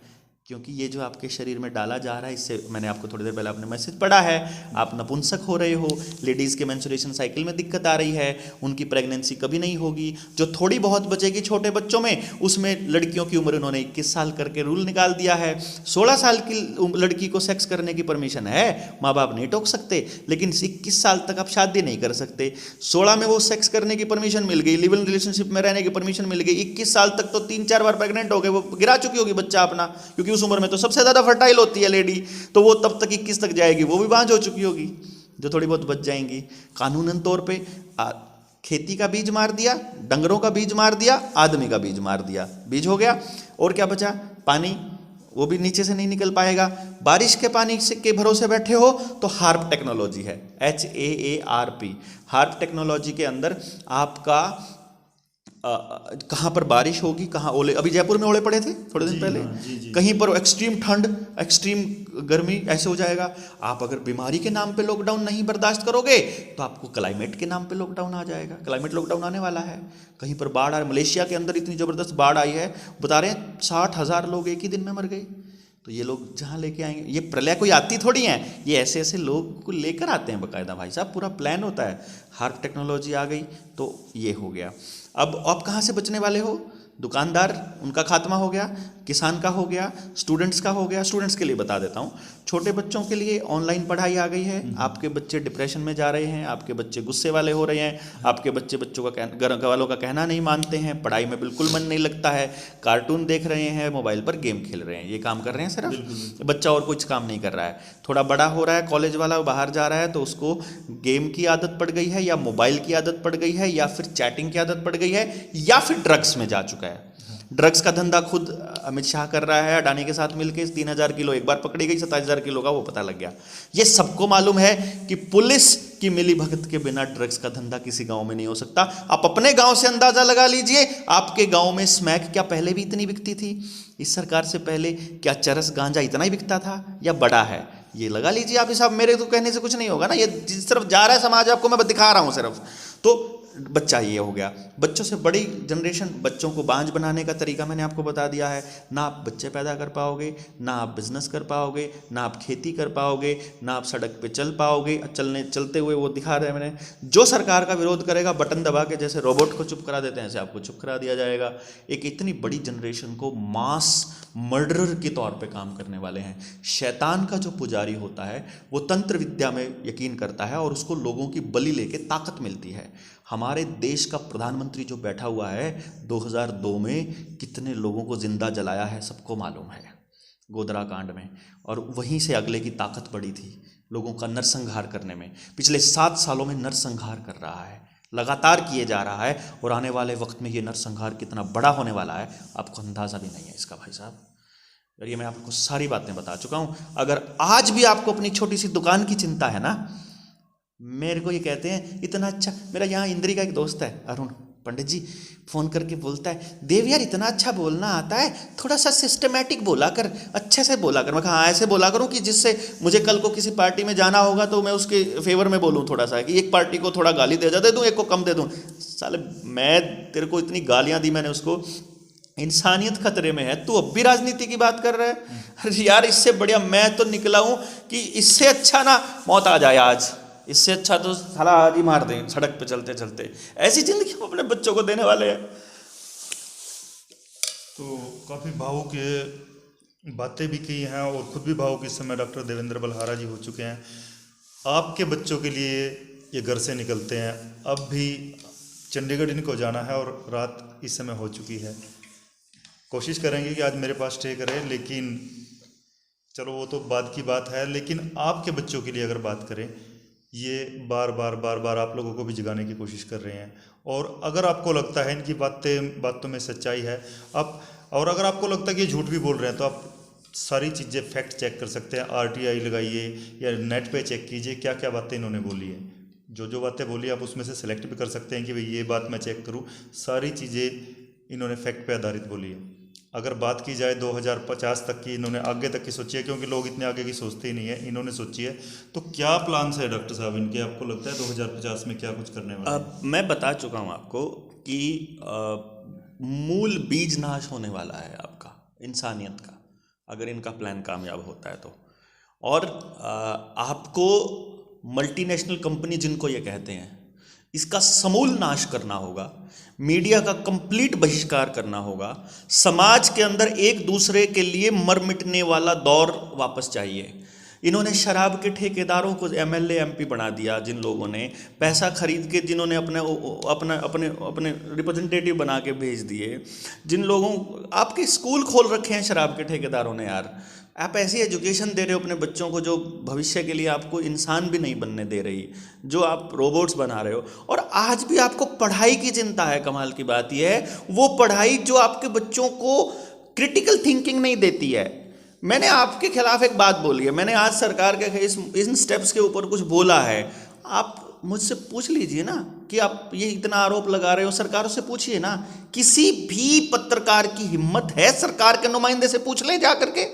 क्योंकि ये जो आपके शरीर में डाला जा रहा है, इससे मैंने आपको थोड़ी देर पहले आपने मैसेज पढ़ा है, आप नपुंसक हो रहे हो, लेडीज़ के मेंस्ट्रुएशन साइकिल में दिक्कत आ रही है, उनकी प्रेगनेंसी कभी नहीं होगी, जो थोड़ी बहुत बचेगी छोटे बच्चों में, उसमें लड़कियों की उम्र उन्होंने 21 साल करके रूल निकाल दिया है। 16 साल की लड़की को सेक्स करने की परमिशन है, माँ बाप नहीं टोक सकते, लेकिन 21 साल तक आप शादी नहीं कर सकते। 16 में वो सेक्स करने की परमिशन मिल गई, लिव इन रिलेशनशिप में रहने की परमिशन मिल गई, 21 साल तक तो 3-4 बार प्रेग्नेंट हो गए, वो गिरा चुकी होगी बच्चा अपना, क्योंकि उस उम्र में तो सबसे ज्यादा फर्टाइल होती है लेडी, तो वो तब तक 21 तक जाएगी, वो भी बांझ हो चुकी होगी, जो थोड़ी बहुत बच जाएंगी। कानूनन तौर पे खेती का बीज मार दिया, डंगरों का बीज मार दिया, आदमी का बीज मार दिया, बीज हो गया। और क्या बचा? पानी, वो भी नीचे से नहीं निकल पाएगा। बारिश के पानी से के भरोसे बैठे हो तो हार्प टेक्नोलॉजी है, HAARP। हार्प टेक्नोलॉजी के अंदर आपका कहाँ पर बारिश होगी, कहाँ ओले, अभी जयपुर में ओले पड़े थे थोड़े दिन पहले,
जी।
कहीं पर एक्सट्रीम ठंड, एक्सट्रीम गर्मी, ऐसे हो जाएगा। आप अगर बीमारी के नाम पे लॉकडाउन नहीं बर्दाश्त करोगे तो आपको क्लाइमेट के नाम पे लॉकडाउन आ जाएगा, क्लाइमेट लॉकडाउन आने वाला है। कहीं पर बाढ़ आ, मलेशिया के अंदर इतनी ज़बरदस्त बाढ़ आई है, बता रहे हैं 60,000 लोग एक ही दिन में मर गए। तो ये लोग जहाँ लेके आएंगे, ये प्रलय कोई आती थोड़ी है, ये ऐसे ऐसे लोग को लेकर आते हैं बाकायदा, भाई साहब पूरा प्लान होता है। हार्प टेक्नोलॉजी आ गई तो ये हो गया। अब आप कहाँ से बचने वाले हो? दुकानदार, उनका खात्मा हो गया, किसान का हो गया, स्टूडेंट्स का हो गया। स्टूडेंट्स के लिए बता देता हूँ, छोटे बच्चों के लिए ऑनलाइन पढ़ाई आ गई है। आपके बच्चे डिप्रेशन में जा रहे हैं, आपके बच्चे गुस्से वाले हो रहे हैं, आपके बच्चों का घर वालों का कहना नहीं मानते हैं, पढ़ाई में बिल्कुल मन नहीं लगता है, कार्टून देख रहे हैं, मोबाइल पर गेम खेल रहे हैं, ये काम कर रहे हैं सिर्फ। बच्चा और कुछ काम नहीं कर रहा है। थोड़ा बड़ा हो रहा है, कॉलेज वाला बाहर जा रहा है, तो उसको गेम की आदत पड़ गई है, या मोबाइल की आदत पड़ गई है, या फिर चैटिंग की आदत पड़ गई है, या फिर ड्रग्स में जा चुका है। ड्रग्स का धंधा खुद अमित शाह कर रहा है अडानी के साथ मिलकर। 3,000 किलो एक बार पकड़ी गई, 27,000 किलो का वो पता लग गया। ये सबको मालूम है कि पुलिस की मिली भगत के बिना ड्रग्स का धंधा किसी गांव में नहीं हो सकता। आप अपने गांव से अंदाजा लगा लीजिए, आपके गांव में स्मैक क्या पहले भी इतनी बिकती थी? इस सरकार से पहले क्या चरस गांजा इतना ही बिकता था, या बड़ा है? ये लगा लीजिए आप हिसाब। मेरे तो कहने से कुछ नहीं होगा ना, ये जिस तरफ जा रहा है समाज, आपको मैं दिखा रहा हूं सिर्फ। तो बच्चा ये हो गया। बच्चों से बड़ी जनरेशन, बच्चों को बांझ बनाने का तरीका मैंने आपको बता दिया है। ना आप बच्चे पैदा कर पाओगे, ना आप बिजनेस कर पाओगे, ना आप खेती कर पाओगे, ना आप सड़क पे चल पाओगे। चलते हुए वो दिखा रहे हैं मैंने, जो सरकार का विरोध करेगा बटन दबा के, जैसे रोबोट को चुप करा देते हैं ऐसे आपको चुप करा दिया जाएगा। एक इतनी बड़ी जनरेशन को मास मर्डरर के तौर पे काम करने वाले हैं। शैतान का जो पुजारी होता है वो तंत्र विद्या में यकीन करता है और उसको लोगों की बलि लेके ताकत मिलती है। हमारे देश का प्रधानमंत्री जो बैठा हुआ है, 2002 में कितने लोगों को जिंदा जलाया है सबको मालूम है, गोधरा कांड में। और वहीं से अगले की ताकत बढ़ी थी लोगों का नरसंहार करने में। पिछले 7 सालों में नरसंहार कर रहा है, लगातार किए जा रहा है, और आने वाले वक्त में ये नरसंहार कितना बड़ा होने वाला है आपको अंदाज़ा भी नहीं है इसका, भाई साहब। और ये मैं आपको सारी बातें बता चुका हूँ। अगर आज भी आपको अपनी छोटी सी दुकान की चिंता है ना, मेरे को ये कहते हैं इतना अच्छा, मेरा यहाँ इंद्री का एक दोस्त है अरुण पंडित जी, फ़ोन करके बोलता है, देव यार इतना अच्छा बोलना आता है, थोड़ा सा सिस्टमेटिक बोला कर, अच्छे से बोला कर। मैं कहा हाँ ऐसे बोला करूँ कि जिससे मुझे कल को किसी पार्टी में जाना होगा तो मैं उसके फेवर में बोलूँ थोड़ा सा, कि एक पार्टी को थोड़ा गाली दे दूँ, एक को कम दे दूँ। साले मैं तेरे को इतनी गालियाँ दी मैंने उसको, इंसानियत खतरे में है, तू अब भी राजनीति की बात कर रहा है? अरे यार इससे बढ़िया मैं तो निकला हूँ कि इससे अच्छा ना मौत आ जाए आज, इससे अच्छा तो साला आज ही मार दें सड़क पे चलते चलते। ऐसी जिंदगी हम अपने बच्चों को देने वाले हैं।
तो काफ़ी भावुक बातें भी की हैं और खुद भी भावुक इस समय डॉक्टर देवेंद्र बलहारा जी हो चुके हैं। आपके बच्चों के लिए ये घर से निकलते हैं, अब भी चंडीगढ़ इनको जाना है और रात इस समय हो चुकी है। कोशिश करेंगे कि आज मेरे पास स्टे करें, लेकिन चलो वो तो बाद की बात है। लेकिन आपके बच्चों के लिए अगर बात करें, ये बार बार आप लोगों को भी जगाने की कोशिश कर रहे हैं। और अगर आपको लगता है इनकी बातों में सच्चाई है, आप, और अगर आपको लगता है कि ये झूठ भी बोल रहे हैं, तो आप सारी चीज़ें फैक्ट चेक कर सकते हैं। RTI लगाइए या नेट पे चेक कीजिए क्या क्या बातें इन्होंने बोली हैं। जो बातें बोली आप उसमें से सिलेक्ट भी कर सकते हैं कि भाई ये बात मैं चेक करूँ। सारी चीज़ें इन्होंने फैक्ट पे आधारित बोली है। अगर बात की जाए 2050 तक की, इन्होंने आगे तक की सोची है, क्योंकि लोग इतने आगे की सोचते ही नहीं है, इन्होंने सोची है। तो क्या प्लान्स है डॉक्टर साहब इनके, आपको लगता है 2050 में क्या कुछ करने वाले हैं?
मैं बता चुका हूँ आपको कि मूल बीज नाश होने वाला है आपका इंसानियत का। अगर इनका प्लान कामयाब होता है तो। और आपको मल्टीनेशनल कंपनी जिनको ये कहते हैं, इसका समूल नाश करना होगा, मीडिया का कंप्लीट बहिष्कार करना होगा, समाज के अंदर एक दूसरे के लिए मर मिटने वाला दौर वापस चाहिए। इन्होंने शराब के ठेकेदारों को एमएलए एमपी बना दिया, जिन लोगों ने पैसा खरीद के, जिन्होंने अपने अपने अपने अपने रिप्रेजेंटेटिव बना के भेज दिए, जिन लोगों, आपके स्कूल खोल रखे हैं शराब के ठेकेदारों ने यार। आप ऐसी एजुकेशन दे रहे हो अपने बच्चों को जो भविष्य के लिए आपको इंसान भी नहीं बनने दे रही, जो आप रोबोट्स बना रहे हो। और आज भी आपको पढ़ाई की चिंता है। कमाल की बात यह है, वो पढ़ाई जो आपके बच्चों को क्रिटिकल थिंकिंग नहीं देती है। मैंने आपके खिलाफ एक बात बोली है, मैंने आज सरकार के इन स्टेप्स के ऊपर कुछ बोला है। आप मुझसे पूछ लीजिए ना कि आप ये इतना आरोप लगा रहे हो, सरकारों से पूछिए ना। किसी भी पत्रकार की हिम्मत है सरकार के नुमाइंदे से पूछ ले जाकर के?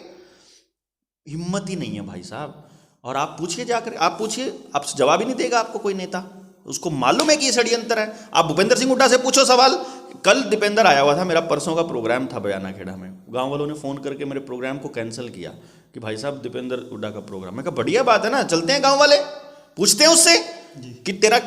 हिम्मत ही नहीं है भाई साहब। और आप पूछिए जाकर, आप पूछिए, आप जवाब ही नहीं देगा आपको कोई नेता। उसको मालूम है कि ये षड्यंत्र है। आप भूपेंद्र सिंह हुड्डा से पूछो सवाल। कल दीपेंद्र आया हुआ था, मेरा परसों का प्रोग्राम था बयाना खेड़ा में, गांव वालों ने फ़ोन करके मेरे प्रोग्राम को कैंसिल किया कि भाई साहब दीपेंद्र हुड्डा का प्रोग्राम। मैं कहा बढ़िया बात है ना, चलते हैं गांव वाले, पूछते हैं उससे कि तेरे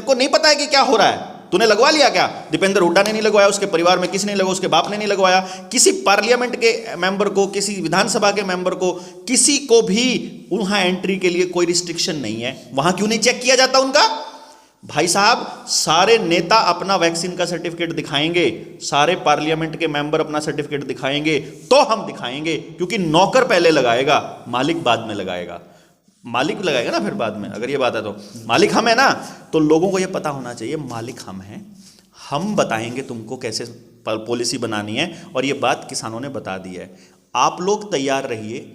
को नहीं पता है कि क्या हो रहा है, तूने लगवा लिया क्या? दीपेंद्र हुड्डा ने नहीं लगवाया, उसके परिवार में किसी ने लगवाया, उसके बाप ने नहीं लगवाया, किसी पार्लियामेंट के मेंबर को, किसी विधानसभा के मेंबर को, किसी को भी वहां एंट्री के लिए कोई रिस्ट्रिक्शन नहीं है। वहां क्यों नहीं चेक किया जाता उनका? भाई साहब, सारे नेता अपना वैक्सीन का सर्टिफिकेट दिखाएंगे, सारे पार्लियामेंट के मेंबर अपना सर्टिफिकेट दिखाएंगे, तो हम दिखाएंगे। क्योंकि नौकर पहले लगाएगा, मालिक बाद में लगाएगा। मालिक लगाएगा ना फिर बाद में, अगर ये बात है तो। मालिक हम है ना, तो लोगों को ये पता होना चाहिए मालिक हम हैं, हम बताएंगे तुमको कैसे पॉलिसी बनानी है। और ये बात किसानों ने बता दी है। आप लोग तैयार रहिए।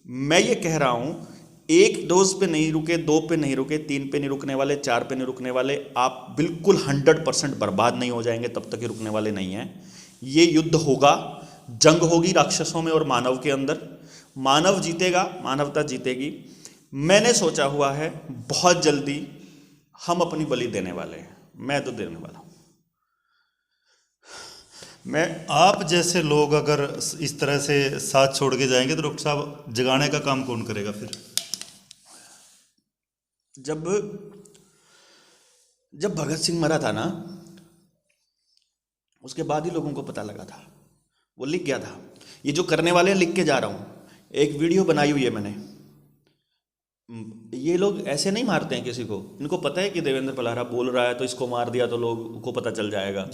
मैं ये कह रहा हूं, एक डोज पे नहीं रुके, 2 पे नहीं रुके, 3 पे नहीं रुकने वाले, 4 पे नहीं रुकने वाले, आप बिल्कुल 100% बर्बाद नहीं हो जाएंगे, तब तक ये रुकने वाले नहीं हैं। ये युद्ध होगा, जंग होगी राक्षसों में और मानव के अंदर। मानव जीतेगा, मानवता जीतेगी। मैंने सोचा हुआ है बहुत जल्दी हम अपनी बलि देने वाले हैं। मैं तो देने वाला हूं।
आप जैसे लोग अगर इस तरह से साथ छोड़ के जाएंगे तो डॉक्टर साहब जगाने का काम कौन करेगा फिर?
जब भगत सिंह मरा था ना, उसके बाद ही लोगों को पता लगा था। वो लिख गया था। ये जो करने वाले हैं, लिख के जा रहा हूं। एक वीडियो बनाई हुई है मैंने। ये लोग ऐसे नहीं मारते हैं किसी को। इनको पता है कि देवेंद्र पल्हारा बोल रहा है तो इसको मार दिया तो लोग को पता चल जाएगा।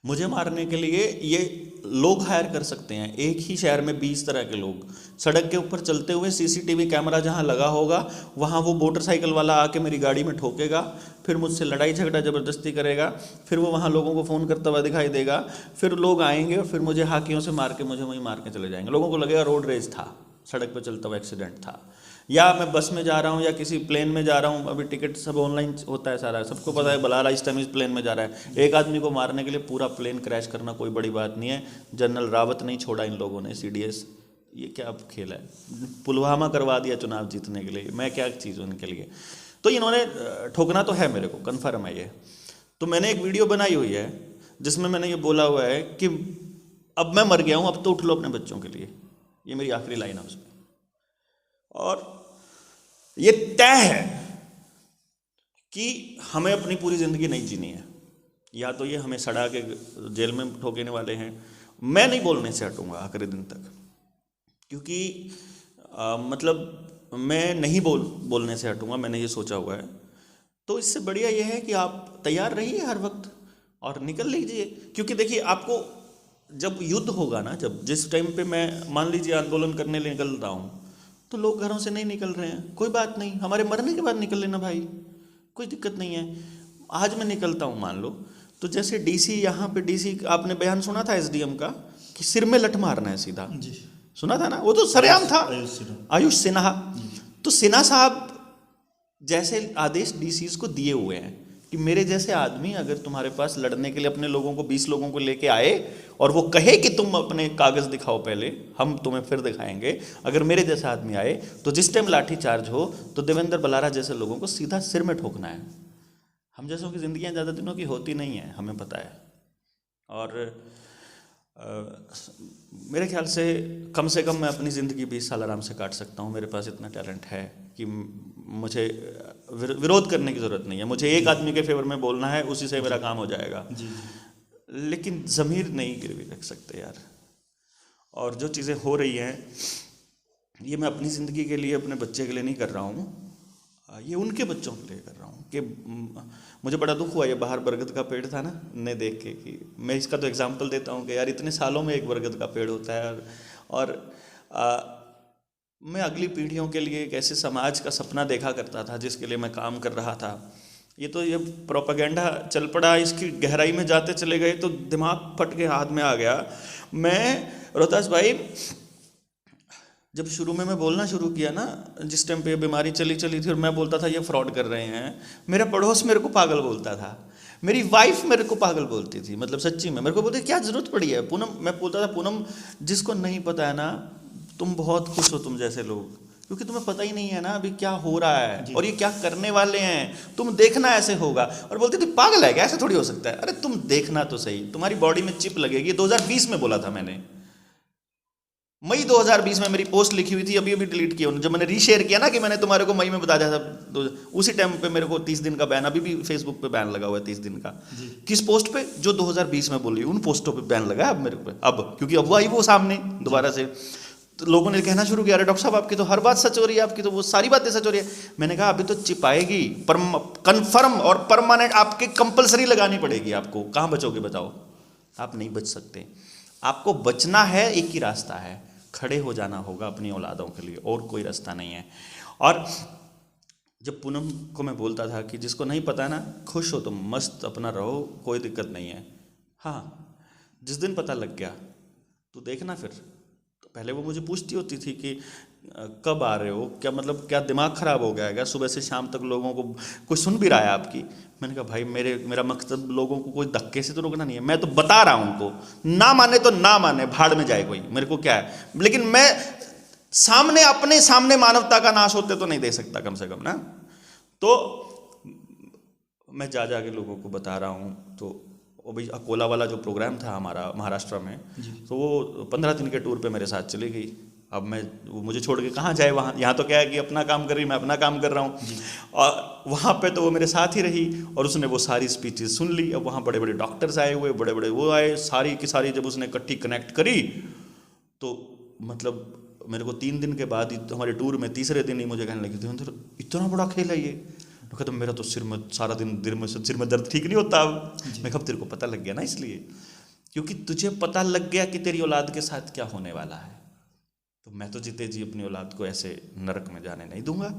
मुझे मारने के लिए ये लोग हायर कर सकते हैं। एक ही शहर में 20 तरह के लोग सड़क के ऊपर चलते हुए, सीसीटीवी कैमरा जहां लगा होगा वहां वो मोटरसाइकिल वाला आके मेरी गाड़ी में ठोकेगा, फिर मुझसे लड़ाई झगड़ा ज़बरदस्ती करेगा, फिर वो वहां लोगों को फ़ोन करता हुआ दिखाई देगा, फिर लोग आएंगे और फिर मुझे हाकियों से मार के मुझे वहीं मार के चले जाएंगे। लोगों को लगेगा रोड रेज था, सड़क पर चलता हुआ एक्सीडेंट था, या मैं बस में जा रहा हूँ या किसी प्लेन में जा रहा हूँ। अभी टिकट सब ऑनलाइन होता है सारा, सबको पता है बलारा इस टाइम इस प्लेन में जा रहा है। एक आदमी को मारने के लिए पूरा प्लेन क्रैश करना कोई बड़ी बात नहीं है। जनरल रावत नहीं छोड़ा इन लोगों ने, CDS। ये क्या खेल है? पुलवामा करवा दिया चुनाव जीतने के लिए। मैं क्या चीज़ हूँ इनके लिए? तो इन्होंने ठोकना तो है, मेरे को कन्फर्म है ये। तो मैंने एक वीडियो बनाई हुई है जिसमें मैंने ये बोला हुआ है कि अब मैं मर गया हूँ, अब तो उठ लो अपने बच्चों के लिए। ये मेरी आखिरी लाइन है उसमें। और ये तय है कि हमें अपनी पूरी ज़िंदगी नहीं जीनी है। या तो ये हमें सड़ा के जेल में ठोकने वाले हैं। मैं नहीं बोलने से हटूंगा आखिरी दिन तक, क्योंकि मतलब मैं नहीं बोलने से हटूंगा। मैंने ये सोचा हुआ है। तो इससे बढ़िया ये है कि आप तैयार रहिए हर वक्त और निकल लीजिए। क्योंकि देखिए, आपको जब युद्ध होगा ना, जब जिस टाइम पे मैं मान लीजिए आंदोलन करने निकल रहा हूँ, तो लोग घरों से नहीं निकल रहे हैं, कोई बात नहीं, हमारे मरने के बाद निकल लेना भाई, कोई दिक्कत नहीं है। आज मैं निकलता हूँ मान लो, तो जैसे DC, यहाँ पे DC, आपने बयान सुना था SDM का कि सिर में लठ मारना है सीधा जी, सुना था ना? वो तो सरेआम था, आयुष सिन्हा। तो सिन्हा साहब जैसे आदेश DCs को दिए हुए हैं कि मेरे जैसे आदमी अगर तुम्हारे पास लड़ने के लिए अपने लोगों को 20 लोगों को लेके आए और वो कहे कि तुम अपने कागज दिखाओ पहले, हम तुम्हें फिर दिखाएंगे। अगर मेरे जैसा आदमी आए तो जिस टाइम लाठी चार्ज हो तो देवेंद्र बलारा जैसे लोगों को सीधा सिर में ठोकना है। हम जैसों की ज़िंदगियां ज़्यादा दिनों की होती नहीं है, हमें पता है। और मेरे ख्याल से कम मैं अपनी ज़िंदगी 20 साल आराम से काट सकता हूँ। मेरे पास इतना टैलेंट है कि मुझे विरोध करने की ज़रूरत नहीं है। मुझे एक आदमी के फेवर में बोलना है, उसी से मेरा काम हो जाएगा।
जी
लेकिन ज़मीर नहीं गिरवी रख सकते यार। और जो चीज़ें हो रही हैं ये मैं अपनी ज़िंदगी के लिए, अपने बच्चे के लिए नहीं कर रहा हूँ, ये उनके बच्चों के लिए कर रहा हूँ। कि मुझे बड़ा दुख हुआ, ये बाहर बरगद का पेड़ था ना, ने देख के कि मैं इसका तो एग्जांपल देता हूँ कि यार इतने सालों में एक बरगद का पेड़ होता है। और मैं अगली पीढ़ियों के लिए एक ऐसे समाज का सपना देखा करता था जिसके लिए मैं काम कर रहा था। ये प्रोपेगेंडा चल पड़ा, इसकी गहराई में जाते चले गए तो दिमाग फट के हाथ में आ गया। मैं रोहतास भाई, जब शुरू में मैं बोलना शुरू किया ना, जिस टाइम पे बीमारी चली थी और मैं बोलता था ये फ्रॉड कर रहे हैं, मेरा पड़ोस मेरे को पागल बोलता था, मेरी वाइफ मेरे को पागल बोलती थी। मतलब सच्ची में मेरे को बोलते क्या ज़रूरत पड़ी है पूनम। मैं बोलता था पूनम, जिसको नहीं पता है ना, तुम बहुत खुश हो तुम जैसे लोग, क्योंकि तुम्हें पता ही नहीं है ना अभी क्या हो रहा है और ये क्या करने वाले हैं। तुम देखना ऐसे होगा। और बोलती थी पागल है क्या, ऐसे थोड़ी हो सकता है। अरे तुम देखना तो सही, तुम्हारी बॉडी में चिप लगेगी। 2020 में बोला था मैंने, मई 2020 में मेरी पोस्ट लिखी हुई थी, अभी डिलीट किया उन्होंने। जब मैंने रीशेयर किया ना कि मैंने तुम्हारे को मई में बता दिया था, तो उसी टाइम पे मेरे को 30 दिन का बैन, अभी भी फेसबुक पे बैन लगा हुआ है 30 दिन का। किस पोस्ट पे? जो 2020 में बोली, उन पोस्टों पे बैन लगा है अब मेरे पे। अब क्योंकि अब वो आई वो सामने दोबारा से, तो लोगों ने कहना शुरू किया, अरे डॉक्टर साहब आपकी तो हर बात सच हो रही है, आपकी तो वो सारी बातें सच हो रही है। मैंने कहा अभी तो चिप आएगी, कन्फर्म और परमानेंट, आपके कंपलसरी लगानी पड़ेगी आपको। कहाँ बचोगे बताओ? आप नहीं बच सकते। आपको बचना है, एक ही रास्ता है, खड़े हो जाना होगा अपनी औलादों के लिए, और कोई रास्ता नहीं है। और जब पूनम को मैं बोलता था कि जिसको नहीं पता है ना, खुश हो तुम, मस्त अपना रहो, कोई दिक्कत नहीं है। हाँ, जिस दिन पता लग गया तो देखना फिर। तो पहले वो मुझे पूछती होती थी कि कब आ रहे हो, क्या मतलब क्या दिमाग ख़राब हो गया है क्या, सुबह से शाम तक लोगों को कोई सुन भी रहा है आपकी। मैंने कहा भाई मेरा मकसद लोगों को कोई धक्के से तो रोकना नहीं है, मैं तो बता रहा हूँ उनको, ना माने तो ना माने, भाड़ में जाए कोई, मेरे को क्या है। लेकिन मैं अपने सामने मानवता का नाश होते तो नहीं दे सकता कम से कम ना। तो मैं जा के लोगों को बता रहा हूँ। तो वो भाई अकोला वाला जो प्रोग्राम था हमारा महाराष्ट्र में, तो वो 15 दिन के टूर पे मेरे साथ चली गई। अब वो मुझे छोड़ के कहाँ जाए वहाँ, यहाँ तो क्या है कि अपना काम कर रही, मैं अपना काम कर रहा हूँ। और वहाँ पे तो वो मेरे साथ ही रही और उसने वो सारी स्पीचेस सुन ली। अब वहाँ बड़े बड़े डॉक्टर्स आए हुए, बड़े बड़े वो आए, सारी की सारी जब उसने इकट्ठी कनेक्ट करी, तो मतलब मेरे को 3 दिन के बाद हमारे टूर में तीसरे दिन ही मुझे कहने लगी थी, इतना बड़ा खेल है ये। तो मेरा तो सिर में सारा दिन सिर में दर्द ठीक नहीं होता। अब मैं कब, तेरे को पता लग गया ना, इसलिए क्योंकि तुझे पता लग गया कि तेरी औलाद के साथ क्या होने वाला है। तो मैं तो जीते जी अपनी औलाद को ऐसे नरक में जाने नहीं दूंगा,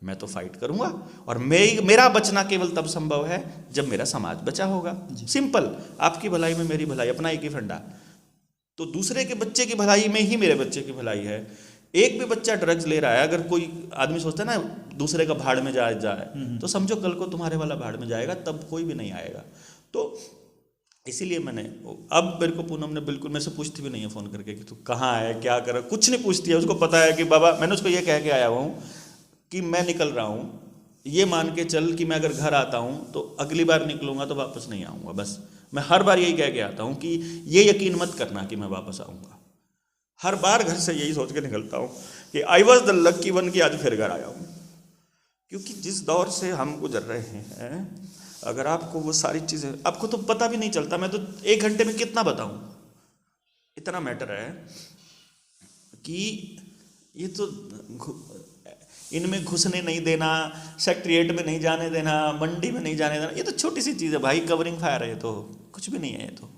मैं तो फाइट करूंगा। और मेरा बचना केवल तब संभव है जब मेरा समाज बचा होगा। सिंपल, आपकी भलाई में मेरी भलाई, अपना एक ही फंडा। तो दूसरे के बच्चे की भलाई में ही मेरे बच्चे की भलाई है। एक भी बच्चा ड्रग्स ले रहा है, अगर कोई आदमी सोचता है ना दूसरे का भाड़ में जाए, तो समझो कल को तुम्हारे वाला भाड़ में जाएगा, तब कोई भी नहीं आएगा। तो इसीलिए मैंने, अब मेरे को पूनम ने बिल्कुल मेरे से पूछती भी नहीं है फ़ोन करके कि तू कहाँ है, क्या कर, कुछ नहीं पूछती है। उसको पता है कि बाबा, मैंने उसको ये कह के आया हुआ हूँ कि मैं निकल रहा हूँ, ये मान के चल कि मैं अगर घर आता हूँ तो अगली बार निकलूँगा तो वापस नहीं आऊँगा। बस मैं हर बार यही कह के आता हूँ कि ये यकीन मत करना कि मैं वापस आऊँगा। हर बार घर से यही सोच के निकलता हूँ कि I was the lucky one, कि आज फिर घर आया हूँ। क्योंकि जिस दौर से हम गुजर रहे हैं, अगर आपको वो सारी चीज़ें, आपको तो पता भी नहीं चलता। मैं तो 1 घंटे में कितना बताऊँ, इतना मैटर है कि ये तो इनमें घुसने नहीं देना, सेक्रेटरिएट में नहीं जाने देना, मंडी में नहीं जाने देना, ये तो छोटी सी चीज़ है भाई, कवरिंग फायर है, ये तो कुछ भी नहीं है। ये तो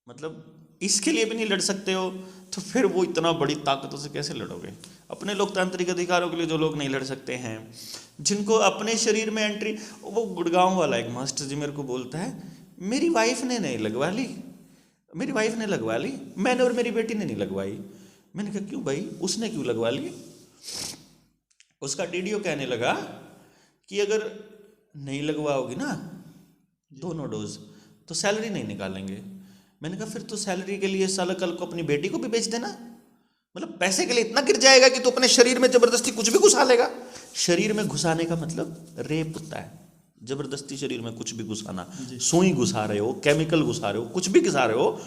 मतलब इसके लिए भी नहीं लड़ सकते हो, तो फिर वो इतना बड़ी ताकतों से कैसे लड़ोगे? अपने लोकतांत्रिक अधिकारों के लिए जो लोग नहीं लड़ सकते हैं, जिनको अपने शरीर में एंट्री, वो गुड़गांव वाला एक मास्टर जी मेरे को बोलता है, मेरी वाइफ ने नहीं लगवा ली, मेरी वाइफ ने लगवा ली, मैंने और मेरी बेटी ने नहीं लगवाई। मैंने कहा क्यों भाई, उसने क्यों लगवा ली? उसका डीडीओ कहने लगा कि अगर नहीं लगवाओगी ना दोनों डोज तो सैलरी नहीं निकालेंगे। मैंने कहा फिर तो सैलरी के लिए साला कल को अपनी बेटी को भी बेच देना। मतलब पैसे के लिए इतना गिर जाएगा कि तू अपने शरीर में जबरदस्ती कुछ भी घुसा लेगा। शरीर में घुसाने का मतलब रेप होता है, जबरदस्ती शरीर में कुछ भी घुसाना। सुई घुसा रहे हो, केमिकल घुसा रहे हो, कुछ भी घुसा रहे हो,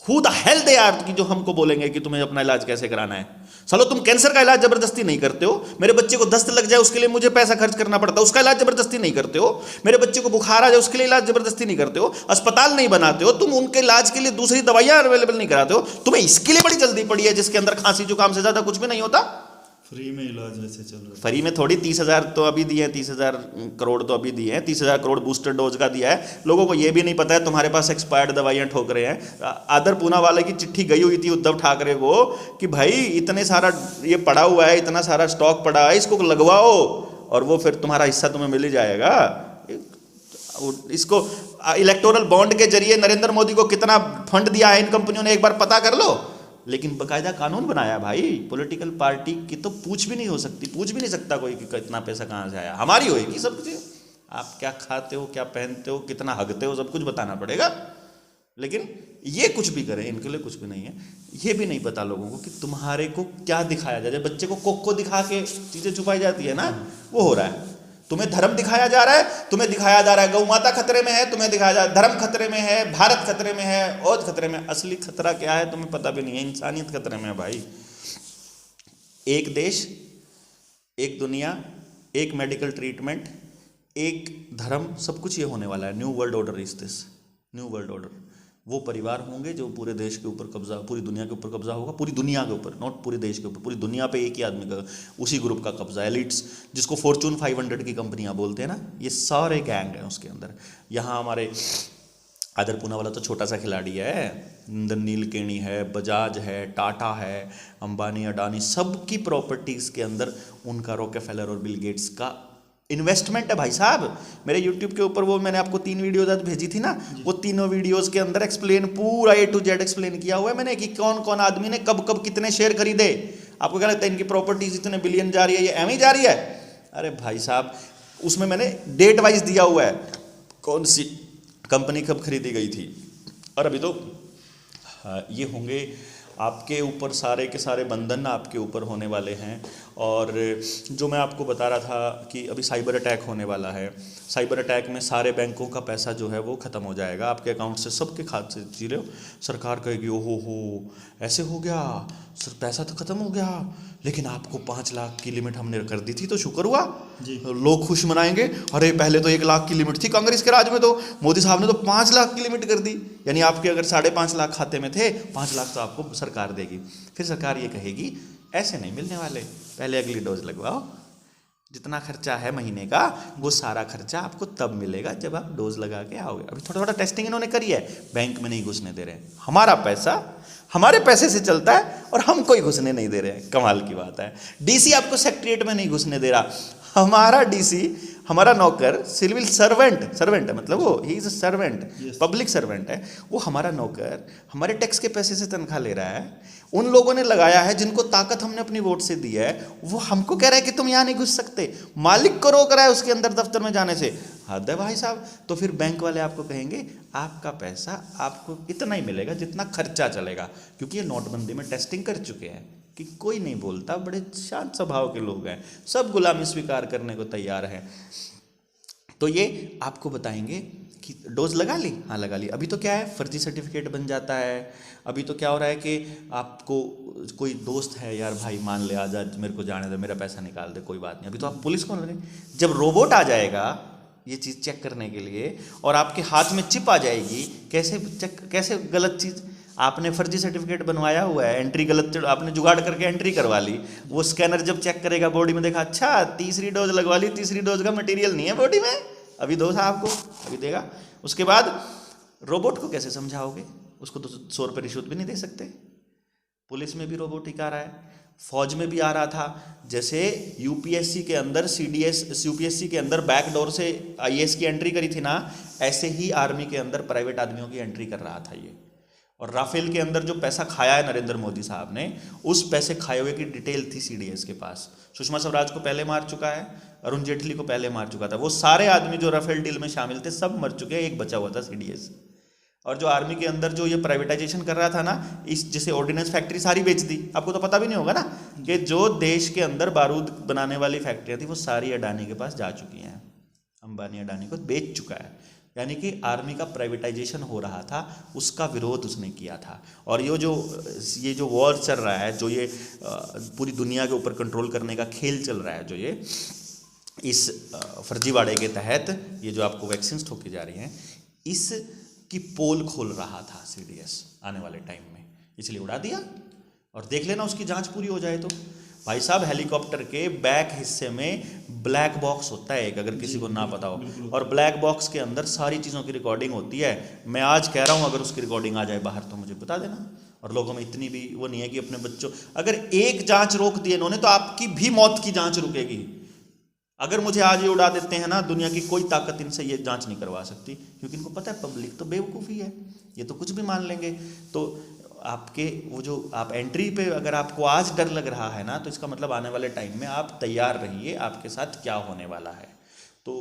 who the hell they are कि जो हमको बोलेंगे कि तुम्हें अपना इलाज कैसे कराना है। चलो तुम कैंसर का इलाज जबरदस्ती नहीं करते हो, मेरे बच्चे को दस्त लग जाए उसके लिए मुझे पैसा खर्च करना पड़ता है, उसका इलाज जबरदस्ती नहीं करते हो। मेरे बच्चे को बुखार आ जाए उसके लिए इलाज जबरदस्ती नहीं करते हो, अस्पताल नहीं बनाते हो, तुम उनके इलाज के लिए दूसरी दवाइयां अवेलेबल नहीं कराते हो। तुम्हें इसके लिए बड़ी जल्दी पड़ी है जिसके अंदर खांसी जुकाम से ज्यादा कुछ भी नहीं होता।
फ्री में इलाज वैसे चल रहा है।
फ्री में थोड़ी 30,000 तो अभी दिए हैं, 30,000 करोड़ तो अभी दिए हैं, 30,000 करोड़ बूस्टर डोज का दिया है। लोगों को ये भी नहीं पता है तुम्हारे पास एक्सपायर्ड दवाइयां ठोक रहे हैं। आदर पूना वाले की चिट्ठी गई हुई थी उद्धव ठाकरे को कि भाई इतने सारा ये पड़ा हुआ है, इतना सारा स्टॉक पड़ा है, इसको लगवाओ और वो फिर तुम्हारा हिस्सा तुम्हें मिल ही जाएगा। इसको इलेक्टोरल बॉन्ड के जरिए नरेंद्र मोदी को कितना फंड दिया है इन कंपनियों ने एक बार पता कर लो। लेकिन बकायदा कानून बनाया भाई, पॉलिटिकल पार्टी की तो पूछ भी नहीं हो सकती, पूछ भी नहीं सकता कोई कि कितना पैसा कहाँ से आया। हमारी होएगी सब कुछ, आप क्या खाते हो, क्या पहनते हो, कितना हगते हो, सब कुछ बताना पड़ेगा। लेकिन ये कुछ भी करें इनके लिए कुछ भी नहीं है। ये भी नहीं पता लोगों को कि तुम्हारे को क्या दिखाया जाए। बच्चे को कोको दिखा के चीज़ें छुपाई जाती है ना, वो हो रहा है। तुम्हें धर्म दिखाया जा रहा है, तुम्हें दिखाया जा रहा है गौ माता खतरे में है, तुम्हें दिखाया जा रहा है धर्म खतरे में है, भारत खतरे में है, और खतरे में। असली खतरा क्या है तुम्हें पता भी नहीं है, इंसानियत खतरे में है भाई। एक देश, एक दुनिया, एक मेडिकल ट्रीटमेंट, एक धर्म, सब कुछ ये होने वाला है। New world order is this, new world order. वो परिवार होंगे जो पूरे देश के ऊपर कब्जा, पूरी दुनिया के ऊपर कब्जा होगा, पूरी दुनिया के ऊपर, नॉट पूरे देश के ऊपर, पूरी दुनिया पे एक ही आदमी का, उसी ग्रुप का कब्जा। एलिट्स जिसको फॉर्चून 500 की कंपनियां बोलते हैं ना, ये सारे गैंग हैं उसके अंदर। यहाँ हमारे आदर पूना वाला तो छोटा सा खिलाड़ी है, नीलकेणी है, बजाज है, टाटा है, अंबानी अडानी, सबकी प्रॉपर्टीज़ के अंदर उनका रॉकेफेलर और बिल गेट्स का इन्वेस्टमेंट है भाई साहब। मेरे यूट्यूब के ऊपर वो मैंने आपको 3 वीडियोज आज भेजी थी ना, वो तीनों वीडियोज के अंदर एक्सप्लेन, पूरा A to Z एक्सप्लेन किया हुआ है मैंने कि कौन कौन आदमी ने कब कब कितने शेयर खरीदे। आपको क्या लगता है इनकी प्रॉपर्टीज इतने बिलियन जा रही है, ये एम ही जा रही है? अरे भाई साहब, उसमें मैंने डेट वाइज दिया हुआ है कौन सी कंपनी कब खरीदी गई थी। और अभी तो ये होंगे आपके ऊपर, सारे के सारे बंधन आपके ऊपर होने वाले हैं। और जो मैं आपको बता रहा था कि अभी साइबर अटैक होने वाला है, साइबर अटैक में सारे बैंकों का पैसा जो है वो ख़त्म हो जाएगा आपके अकाउंट से, सबके खाते से। जी लो, सरकार कहेगी ओहो हो ऐसे हो गया सर, पैसा तो ख़त्म हो गया, लेकिन आपको 5 लाख की लिमिट हमने कर दी थी तो शुक्र हुआ जी। लोग खुश मनाएंगे, अरे पहले तो 1 लाख की लिमिट थी कांग्रेस के राज में, तो मोदी साहब ने तो 5 लाख की लिमिट कर दी। यानी आपके अगर 5.5 लाख खाते में थे, 5 लाख तो आपको सरकार देगी। फिर सरकार ये कहेगी ऐसे नहीं मिलने वाले, पहले अगली डोज लगवाओ, जितना खर्चा है महीने का वो सारा खर्चा आपको तब मिलेगा जब आप डोज लगा के आओगे। अभी थोड़ा थोड़ा टेस्टिंग इन्होंने करी है, बैंक में नहीं घुसने दे रहे हैं। हमारा पैसा हमारे पैसे से चलता है और हम कोई घुसने नहीं दे रहे हैं, कमाल की बात है। डीसी आपको सेक्रेटरीट में नहीं घुसने दे रहा, हमारा डीसी, हमारा नौकर, सिविल सर्वेंट, सर्वेंट है मतलब वो, he is a servant, public servant है वो, हमारा नौकर हमारे टैक्स के पैसे से तनख्वाह ले रहा है। उन लोगों ने लगाया है जिनको ताकत हमने अपनी वोट से दी है, वो हमको कह रहा है कि तुम यहाँ नहीं घुस सकते, मालिक को रोक रहा है उसके अंदर दफ्तर में जाने से। हद है भाई साहब। तो फिर बैंक वाले आपको कहेंगे आपका पैसा आपको इतना ही मिलेगा जितना खर्चा चलेगा, क्योंकि ये नोटबंदी में टेस्टिंग कर चुके हैं कि कोई नहीं बोलता, बड़े शांत स्वभाव के लोग हैं, सब गुलामी स्वीकार करने को तैयार हैं। तो ये आपको बताएंगे कि डोज लगा ली, हाँ लगा ली। अभी तो क्या है, फर्जी सर्टिफिकेट बन जाता है। अभी तो क्या हो रहा है कि आपको कोई दोस्त है, यार भाई मान ले आजा, मेरे को जाने दे, मेरा पैसा निकाल दे, कोई बात नहीं। अभी तो आप पुलिस को लगे, जब रोबोट आ जाएगा ये चीज़ चेक करने के लिए और आपके हाथ में चिप आ जाएगी, कैसे चेक, कैसे गलत चीज़, आपने फर्जी सर्टिफिकेट बनवाया हुआ है, एंट्री गलत आपने जुगाड़ करके एंट्री करवा ली, वो स्कैनर जब चेक करेगा बॉडी में, देखा अच्छा तीसरी डोज लगवा ली, तीसरी डोज का मटेरियल नहीं है बॉडी में, अभी दो साहब को, अभी देगा। उसके बाद रोबोट को कैसे समझाओगे, उसको तो 100 रुपये रिश्वत भी नहीं दे सकते। पुलिस में भी रोबोटिक आ रहा है, फौज में भी आ रहा था। जैसे यूपीएससी के अंदर यूपीएससी के अंदर बैकडोर से आईएएस की एंट्री करी थी ना, ऐसे ही आर्मी के अंदर प्राइवेट आदमियों की एंट्री कर रहा था ये। और राफेल के अंदर जो पैसा खाया है नरेंद्र मोदी साहब ने, उस पैसे खाए हुए की डिटेल थी सीडीएस के पास। सुषमा स्वराज को पहले मार चुका है, अरुण जेटली को पहले मार चुका था। वो सारे आदमी जो राफेल डील में शामिल थे सब मर चुके हैं, एक बचा हुआ था सीडीएस। और जो आर्मी के अंदर जो ये प्राइवेटाइजेशन कर रहा था ना, इस जैसे ऑर्डिनेंस फैक्ट्री सारी बेच दी। आपको तो पता भी नहीं होगा ना कि जो देश के अंदर बारूद बनाने वाली फैक्ट्रियाँ थी वो सारी अडानी के पास जा चुकी हैं, अंबानी अडानी को बेच चुका है। यानी कि आर्मी का प्राइवेटाइजेशन हो रहा था, उसका विरोध उसने किया था। और ये जो वॉर चल रहा है, जो ये पूरी दुनिया के ऊपर कंट्रोल करने का खेल चल रहा है, जो ये इस फर्जीवाड़े के तहत ये जो आपको वैक्सीन ठोकी जा रही हैं, इसकी पोल खोल रहा था सीडीएस आने वाले टाइम में, इसलिए उड़ा दिया। और देख लेना उसकी जांच पूरी हो जाए तो भाई साहब, हेलीकॉप्टर के बैक हिस्से में ब्लैक बॉक्स होता है एक, अगर किसी को ना पता हो, और ब्लैक बॉक्स के अंदर सारी चीज़ों की रिकॉर्डिंग होती है। मैं आज कह रहा हूँ अगर उसकी रिकॉर्डिंग आ जाए बाहर तो मुझे बता देना। और लोगों में इतनी भी वो नहीं है कि अपने बच्चों, अगर एक जांच रोक दी इन्होंने तो आपकी भी मौत की जांच रुकेगी। अगर मुझे आज ये उड़ा देते हैं ना, दुनिया की कोई ताकत इनसे ये जांच नहीं करवा सकती, क्योंकि इनको पता है पब्लिक तो बेवकूफ़ी है, ये तो कुछ भी मान लेंगे। तो आपके वो जो आप एंट्री पे अगर आपको आज डर लग रहा है ना, तो इसका मतलब आने वाले टाइम में आप तैयार रहिए आपके साथ क्या होने वाला है। तो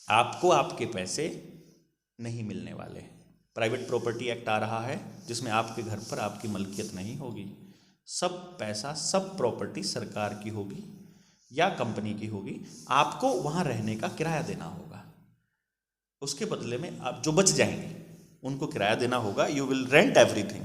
आपको आपके पैसे नहीं मिलने वाले। प्राइवेट प्रॉपर्टी एक्ट आ रहा है जिसमें आपके घर पर आपकी मलकियत नहीं होगी, सब पैसा सब प्रॉपर्टी सरकार की होगी या कंपनी की होगी। आपको वहाँ रहने का किराया देना होगा, उसके बदले में आप जो बच जाएंगे उनको किराया देना होगा। You will rent everything,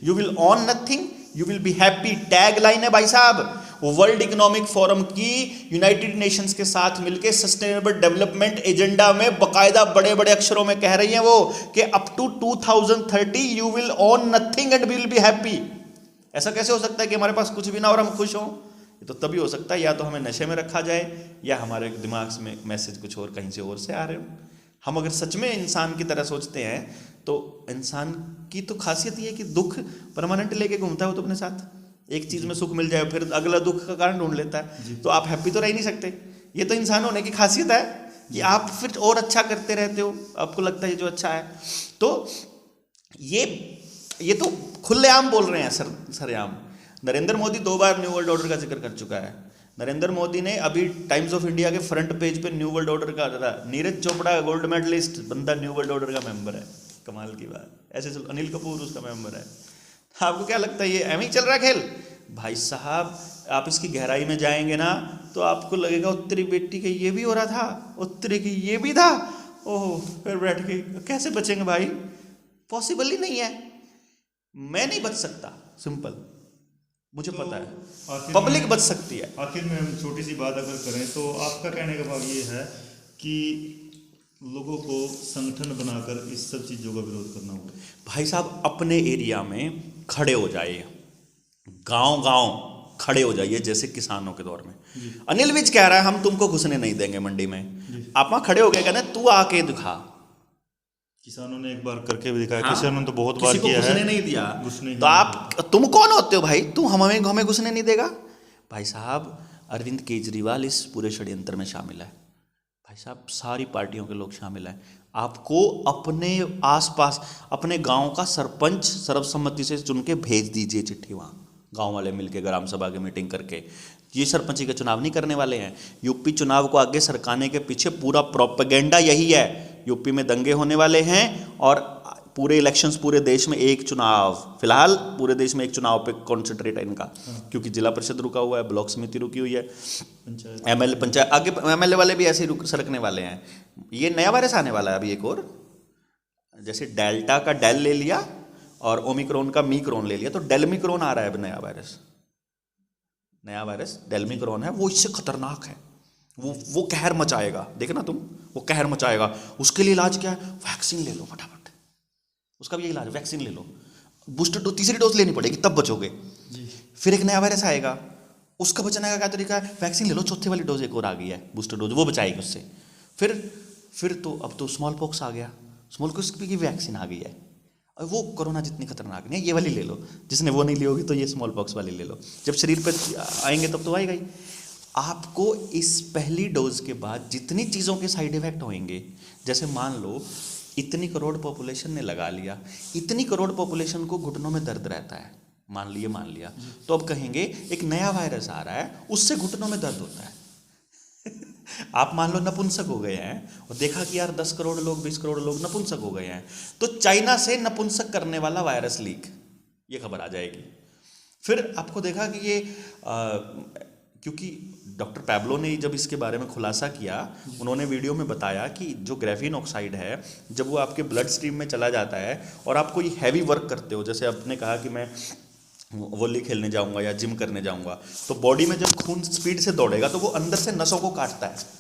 you will own nothing, you will be happy. Tag line है भाई साहब वर्ल्ड इकोनॉमिक फोरम की, यूनाइटेड नेशंस के साथ मिलकर सस्टेनेबल डेवलपमेंट एजेंडा में बकायदा बड़े बड़े अक्षरों में कह रही हैं वो कि up to 2030 you will own nothing and will be happy. ऐसा कैसे हो सकता है कि हमारे पास कुछ भी ना और हम खुश हों? ये तो तभी हो सकता है या तो हमें नशे में रखा जाए या हमारे दिमाग में मैसेज कुछ और कहीं से और से आ रहे हो। हम अगर सच में इंसान की तरह सोचते हैं तो इंसान की तो खासियत ये है कि दुख परमानेंट लेके घूमता है वो तो अपने साथ। एक चीज़ में सुख मिल जाए फिर अगला दुख का कारण ढूंढ लेता है, तो आप हैप्पी तो रह ही नहीं सकते। ये तो इंसान होने की खासियत है कि आप फिर और अच्छा करते रहते हो, आपको लगता है जो अच्छा है। तो ये तो खुलेआम बोल रहे हैं सरेआम। नरेंद्र मोदी 2 बार न्यू वर्ल्ड ऑर्डर का जिक्र कर चुका है। नरेंद्र मोदी ने अभी टाइम्स ऑफ इंडिया के फ्रंट पेज पे न्यू वर्ल्ड ऑर्डर का था, नीरज चोपड़ा गोल्ड मेडलिस्ट बंदा न्यू वर्ल्ड ऑर्डर का मेंबर है। कमाल की बात। ऐसे अनिल कपूर उसका मेंबर है। आपको क्या लगता है ये एम ही चल रहा है खेल? भाई साहब आप इसकी गहराई में जाएंगे ना तो आपको लगेगा उत्तरी बेटी के ये भी हो रहा था, उत्तरी की ये भी था। ओह, फिर बैठ के कैसे बचेंगे भाई? पॉसिबल ही नहीं है। मैं नहीं बच सकता, सिंपल, मुझे पता है। पब्लिक बच सकती है।
आखिर में हम छोटी सी बात अगर करें तो आपका कहने का भाव ये है कि लोगों को संगठन बनाकर इस सब चीज़ों का विरोध करना होगा।
भाई साहब अपने एरिया में खड़े हो जाइए, गांव गांव खड़े हो जाइए, जैसे किसानों के दौर में। अनिल विज कह रहा है हम तुमको घुसने नहीं देंगे मंडी में, आप वहां खड़े हो गए कहना तू आके दिखा।
किसानों ने एक बार करके भी दिखाया। हाँ? किसानों ने तो बहुत बार किया है,
घुसने नहीं दिया। तो आप तुम कौन होते हो भाई, तू हमें घुसने नहीं देगा? भाई साहब अरविंद केजरीवाल इस पूरे षड्यंत्र में शामिल है। भाई साहब सारी पार्टियों के लोग शामिल हैं। आपको अपने आसपास अपने गांव का सरपंच सर्वसम्मति से चुन के भेज दीजिए चिट्ठी, वहाँ गांव वाले मिलके ग्राम सभा की मीटिंग करके। ये सरपंची का चुनाव नहीं करने वाले हैं। यूपी चुनाव को आगे सरकाने के पीछे पूरा प्रोपेगेंडा यही है। यूपी में दंगे होने वाले हैं और पूरे इलेक्शंस, पूरे देश में एक चुनाव, फिलहाल पूरे देश में एक चुनाव पे कॉन्सेंट्रेट है इनका, क्योंकि जिला परिषद रुका हुआ है, ब्लॉक समिति रुकी हुई है, पंचायत आगे एमएलए वाले भी ऐसे ही सरकने वाले हैं। ये नया वायरस आने वाला है अभी एक और, जैसे डेल्टा का डेल ले लिया और ओमिक्रॉन का मीक्रॉन ले लिया, तो डेलमिक्रॉन आ रहा है अब नया वायरस डेलमिक्रॉन है। वो इससे खतरनाक है, वो कहर मचाएगा, देखना तुम, वो कहर मचाएगा। उसके लिए इलाज क्या है? वैक्सीन ले लो फटाफट। उसका भी यही इलाज, वैक्सीन ले लो, बूस्टर डोज, तीसरी डोज लेनी पड़ेगी तब बचोगे। फिर एक नया वायरस आएगा, उसका बचने का क्या तरीका है? वैक्सीन ले लो, चौथे वाली डोज एक और आ गई है, बूस्टर डोज, वो बचाएगी उससे। फिर तो अब तो स्मॉल पॉक्स आ गया, स्मॉल पॉक्स की वैक्सीन आ गई है। और वो कोरोना जितनी खतरनाक नहीं है, ये वाली ले लो। जिसने वो नहीं ली होगी तो ये स्मॉल पॉक्स वाली ले लो। जब शरीर पर आएंगे तब तो आएगा ही। आपको इस पहली डोज के बाद जितनी चीज़ों के साइड इफेक्ट होंगे, जैसे मान लो इतनी करोड़ पॉपुलेशन ने लगा लिया, इतनी करोड़ पॉपुलेशन को घुटनों में दर्द रहता है, मान लिया, तो अब कहेंगे एक नया वायरस आ रहा है, उससे घुटनों में दर्द होता है। आप मान लो नपुंसक हो गए हैं और देखा कि यार 10 करोड़ लोग 20 करोड़ लोग नपुंसक हो गए हैं, तो चाइना से नपुंसक करने वाला वायरस लीक, ये खबर आ जाएगी। फिर आपको देखा कि ये क्योंकि डॉक्टर पैब्लो ने जब इसके बारे में खुलासा किया, उन्होंने वीडियो में बताया कि जो ग्रेफीन ऑक्साइड है, जब वो आपके ब्लड स्ट्रीम में चला जाता है और आप कोई हैवी वर्क करते हो, जैसे आपने कहा कि मैं वॉली खेलने जाऊंगा या जिम करने जाऊंगा, तो बॉडी में जब खून स्पीड से दौड़ेगा तो वो अंदर से नसों को काटता है,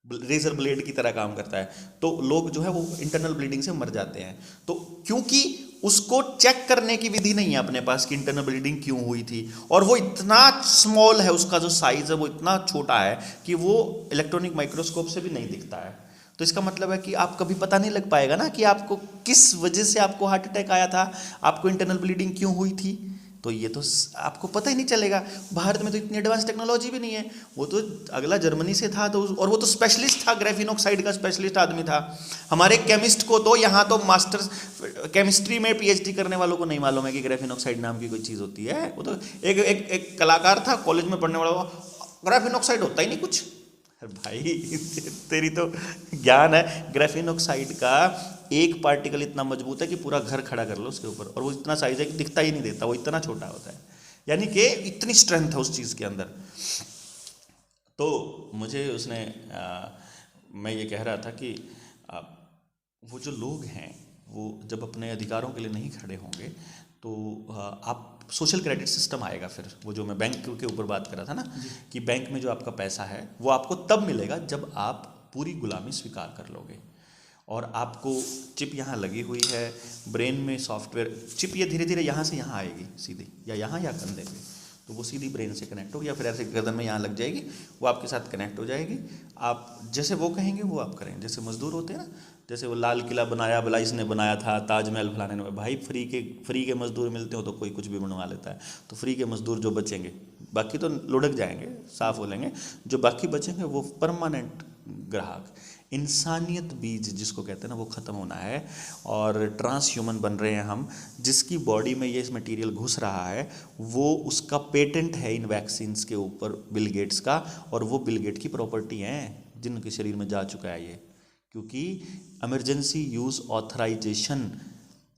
रेजर ब्लेड की तरह काम करता है, तो लोग जो है वो इंटरनल ब्लीडिंग से मर जाते हैं। तो क्योंकि उसको चेक करने की विधि नहीं है अपने पास कि इंटरनल ब्लीडिंग क्यों हुई थी, और वो इतना स्मॉल है, उसका जो साइज है वो इतना छोटा है कि वो इलेक्ट्रॉनिक माइक्रोस्कोप से भी नहीं दिखता है। तो इसका मतलब है कि आप कभी पता नहीं लग पाएगा ना कि आपको किस वजह से आपको हार्ट अटैक आया था, आपको इंटरनल ब्लीडिंग क्यों हुई थी, तो ये तो आपको पता ही नहीं चलेगा। भारत में तो इतनी एडवांस टेक्नोलॉजी भी नहीं है। वो तो अगला जर्मनी से था, तो और वो तो स्पेशलिस्ट था, ग्रेफीन ऑक्साइड का स्पेशलिस्ट आदमी था। हमारे केमिस्ट को तो यहाँ तो मास्टर्स केमिस्ट्री में पीएचडी करने वालों को नहीं मालूम है कि ग्रेफीन ऑक्साइड नाम की कोई चीज़ होती है। वो तो एक कलाकार था कॉलेज में पढ़ने वाला, ग्रेफीन ऑक्साइड होता ही नहीं कुछ। अरे भाई तेरी तो ज्ञान है। ग्रेफीन ऑक्साइड का एक पार्टिकल इतना मजबूत है कि पूरा घर खड़ा कर लो उसके ऊपर, और वो इतना साइज है कि दिखता ही नहीं देता, वो इतना छोटा होता है, यानी कि इतनी स्ट्रेंथ है उस चीज़ के अंदर। तो मुझे उसने मैं ये कह रहा था कि वो जो लोग हैं वो जब अपने अधिकारों के लिए नहीं खड़े होंगे तो आप सोशल क्रेडिट सिस्टम आएगा। फिर वो जो मैं बैंक के ऊपर बात कर रहा था ना, कि बैंक में जो आपका पैसा है वो आपको तब मिलेगा जब आप पूरी गुलामी स्वीकार कर लोगे, और आपको चिप यहाँ लगी हुई है ब्रेन में, सॉफ्टवेयर चिप ये धीरे धीरे यहाँ से यहाँ आएगी सीधी, या यहाँ या कंधे पे, तो वो सीधी ब्रेन से कनेक्ट होगी, या फिर ऐसे गर्दन में यहाँ लग जाएगी, वो आपके साथ कनेक्ट हो जाएगी। आप जैसे वो कहेंगे वो आप करेंगे। जैसे मजदूर होते हैं ना, जैसे वो लाल किला बनाया भला इसने बनाया था, ताजमहल फलाने ने, भाई फ्री के मजदूर मिलते हो तो कोई कुछ भी बनवा लेता है। तो फ्री के मजदूर जो बचेंगे, बाकी तो लुढ़क जाएंगे, साफ हो लेंगे, जो बाकी बचेंगे वो परमानेंट ग्राहक। इंसानियत बीज जिसको कहते हैं ना, वो ख़त्म होना है, और ट्रांस ह्यूमन बन रहे हैं हम। जिसकी बॉडी में ये मटेरियल घुस रहा है वो उसका पेटेंट है इन वैक्सीन्स के ऊपर, बिल गेट्स का, और वो बिल गेट की प्रॉपर्टी हैं जिनके शरीर में जा चुका है ये। क्योंकि इमरजेंसी यूज़ ऑथराइजेशन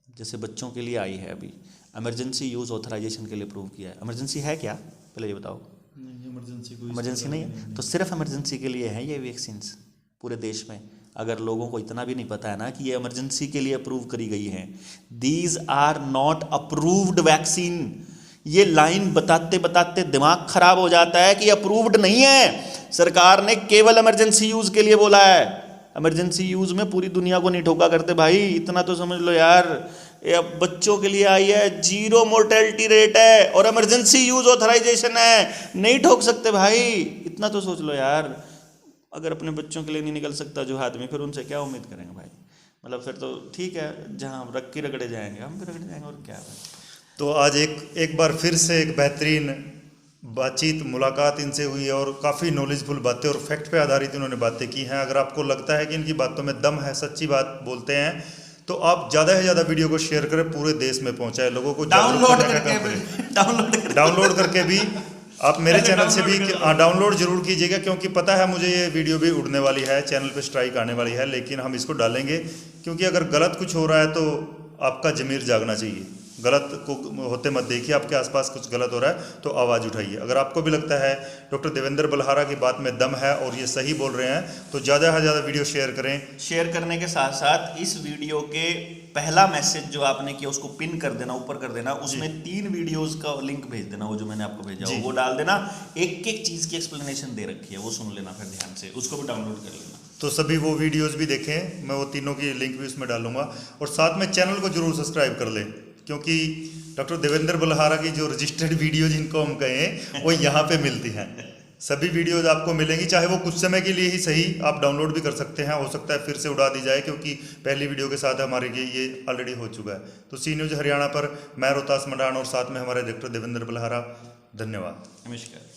जैसे बच्चों के लिए आई है, अभी इमरजेंसी यूज़ ऑथराइजेशन के लिए अप्रूव किया है। इमरजेंसी है क्या, पहले ये बताओ। इमरजेंसी नहीं है, तो सिर्फ इमरजेंसी के लिए है ये वैक्सीन्स पूरे देश में। अगर लोगों को इतना भी नहीं पता है ना कि ये इमरजेंसी के लिए अप्रूव करी गई है, these are not approved vaccine. ये लाइन बताते बताते दिमाग खराब हो जाता है कि अप्रूव्ड नहीं है। सरकार ने केवल इमरजेंसी यूज के लिए बोला है। इमरजेंसी यूज में पूरी दुनिया को नहीं ठोका करते भाई, इतना तो समझ लो यार। ये अब बच्चों के लिए आई है, 0 मोर्टेलिटी रेट है, और इमरजेंसी यूज ऑथराइजेशन है, नहीं ठोक सकते भाई, इतना तो सोच लो यार। अगर अपने बच्चों के लिए नहीं निकल सकता जो आदमी, फिर उनसे क्या उम्मीद करेंगे भाई। मतलब फिर तो ठीक है, जहाँ रक्की रगड़े जाएंगे हम भी रगड़े जाएंगे, और क्या है।
तो आज एक बार फिर से एक बेहतरीन बातचीत मुलाकात इनसे हुई है, और काफ़ी नॉलेजफुल बातें और फैक्ट पे आधारित इन्होंने बातें की हैं। अगर आपको लगता है कि इनकी बातों में दम है, सच्ची बात बोलते हैं, तो आप ज़्यादा से ज़्यादा वीडियो को शेयर करें, पूरे देश में पहुँचाए, लोगों को डाउनलोड करके भी आप मेरे चैनल से भी डाउनलोड जरूर कीजिएगा, क्योंकि पता है मुझे ये वीडियो भी उड़ने वाली है, चैनल पे स्ट्राइक आने वाली है, लेकिन हम इसको डालेंगे, क्योंकि अगर गलत कुछ हो रहा है तो आपका ज़मीर जागना चाहिए। गलत को होते मत देखिए, आपके आसपास कुछ गलत हो रहा है तो आवाज़ उठाइए। अगर आपको भी लगता है डॉक्टर देवेंद्र बलहारा की बात में दम है और ये सही बोल रहे हैं, तो ज़्यादा से ज़्यादा वीडियो शेयर करें।
शेयर करने के साथ साथ इस वीडियो के पहला मैसेज जो आपने किया उसको पिन कर देना, ऊपर कर देना, उसमें 3 वीडियोस का लिंक भेज देना, वो जो मैंने आपको भेजा वो डाल देना। एक एक चीज़ की एक्सप्लेनेशन दे रखी है, वो सुन लेना फिर ध्यान से, उसको भी डाउनलोड कर लेना।
तो सभी वो वीडियोस भी देखें, मैं वो तीनों की लिंक भी उसमें डालूंगा, और साथ में चैनल को जरूर सब्सक्राइब कर लें, क्योंकि डॉक्टर देवेंद्र बलहारा की जो रजिस्टर्ड वीडियो जिनको हम कहें वो यहाँ पे मिलती हैं। सभी वीडियोज आपको मिलेंगी, चाहे वो कुछ समय के लिए ही सही, आप डाउनलोड भी कर सकते हैं, हो सकता है फिर से उड़ा दी जाए, क्योंकि पहली वीडियो के साथ हमारे ये ऑलरेडी हो चुका है। तो सी न्यूज़ हरियाणा पर मैं रोहतास मंडान और साथ में हमारे डॉक्टर देवेंद्र बलहारा, धन्यवाद,
नमस्कार।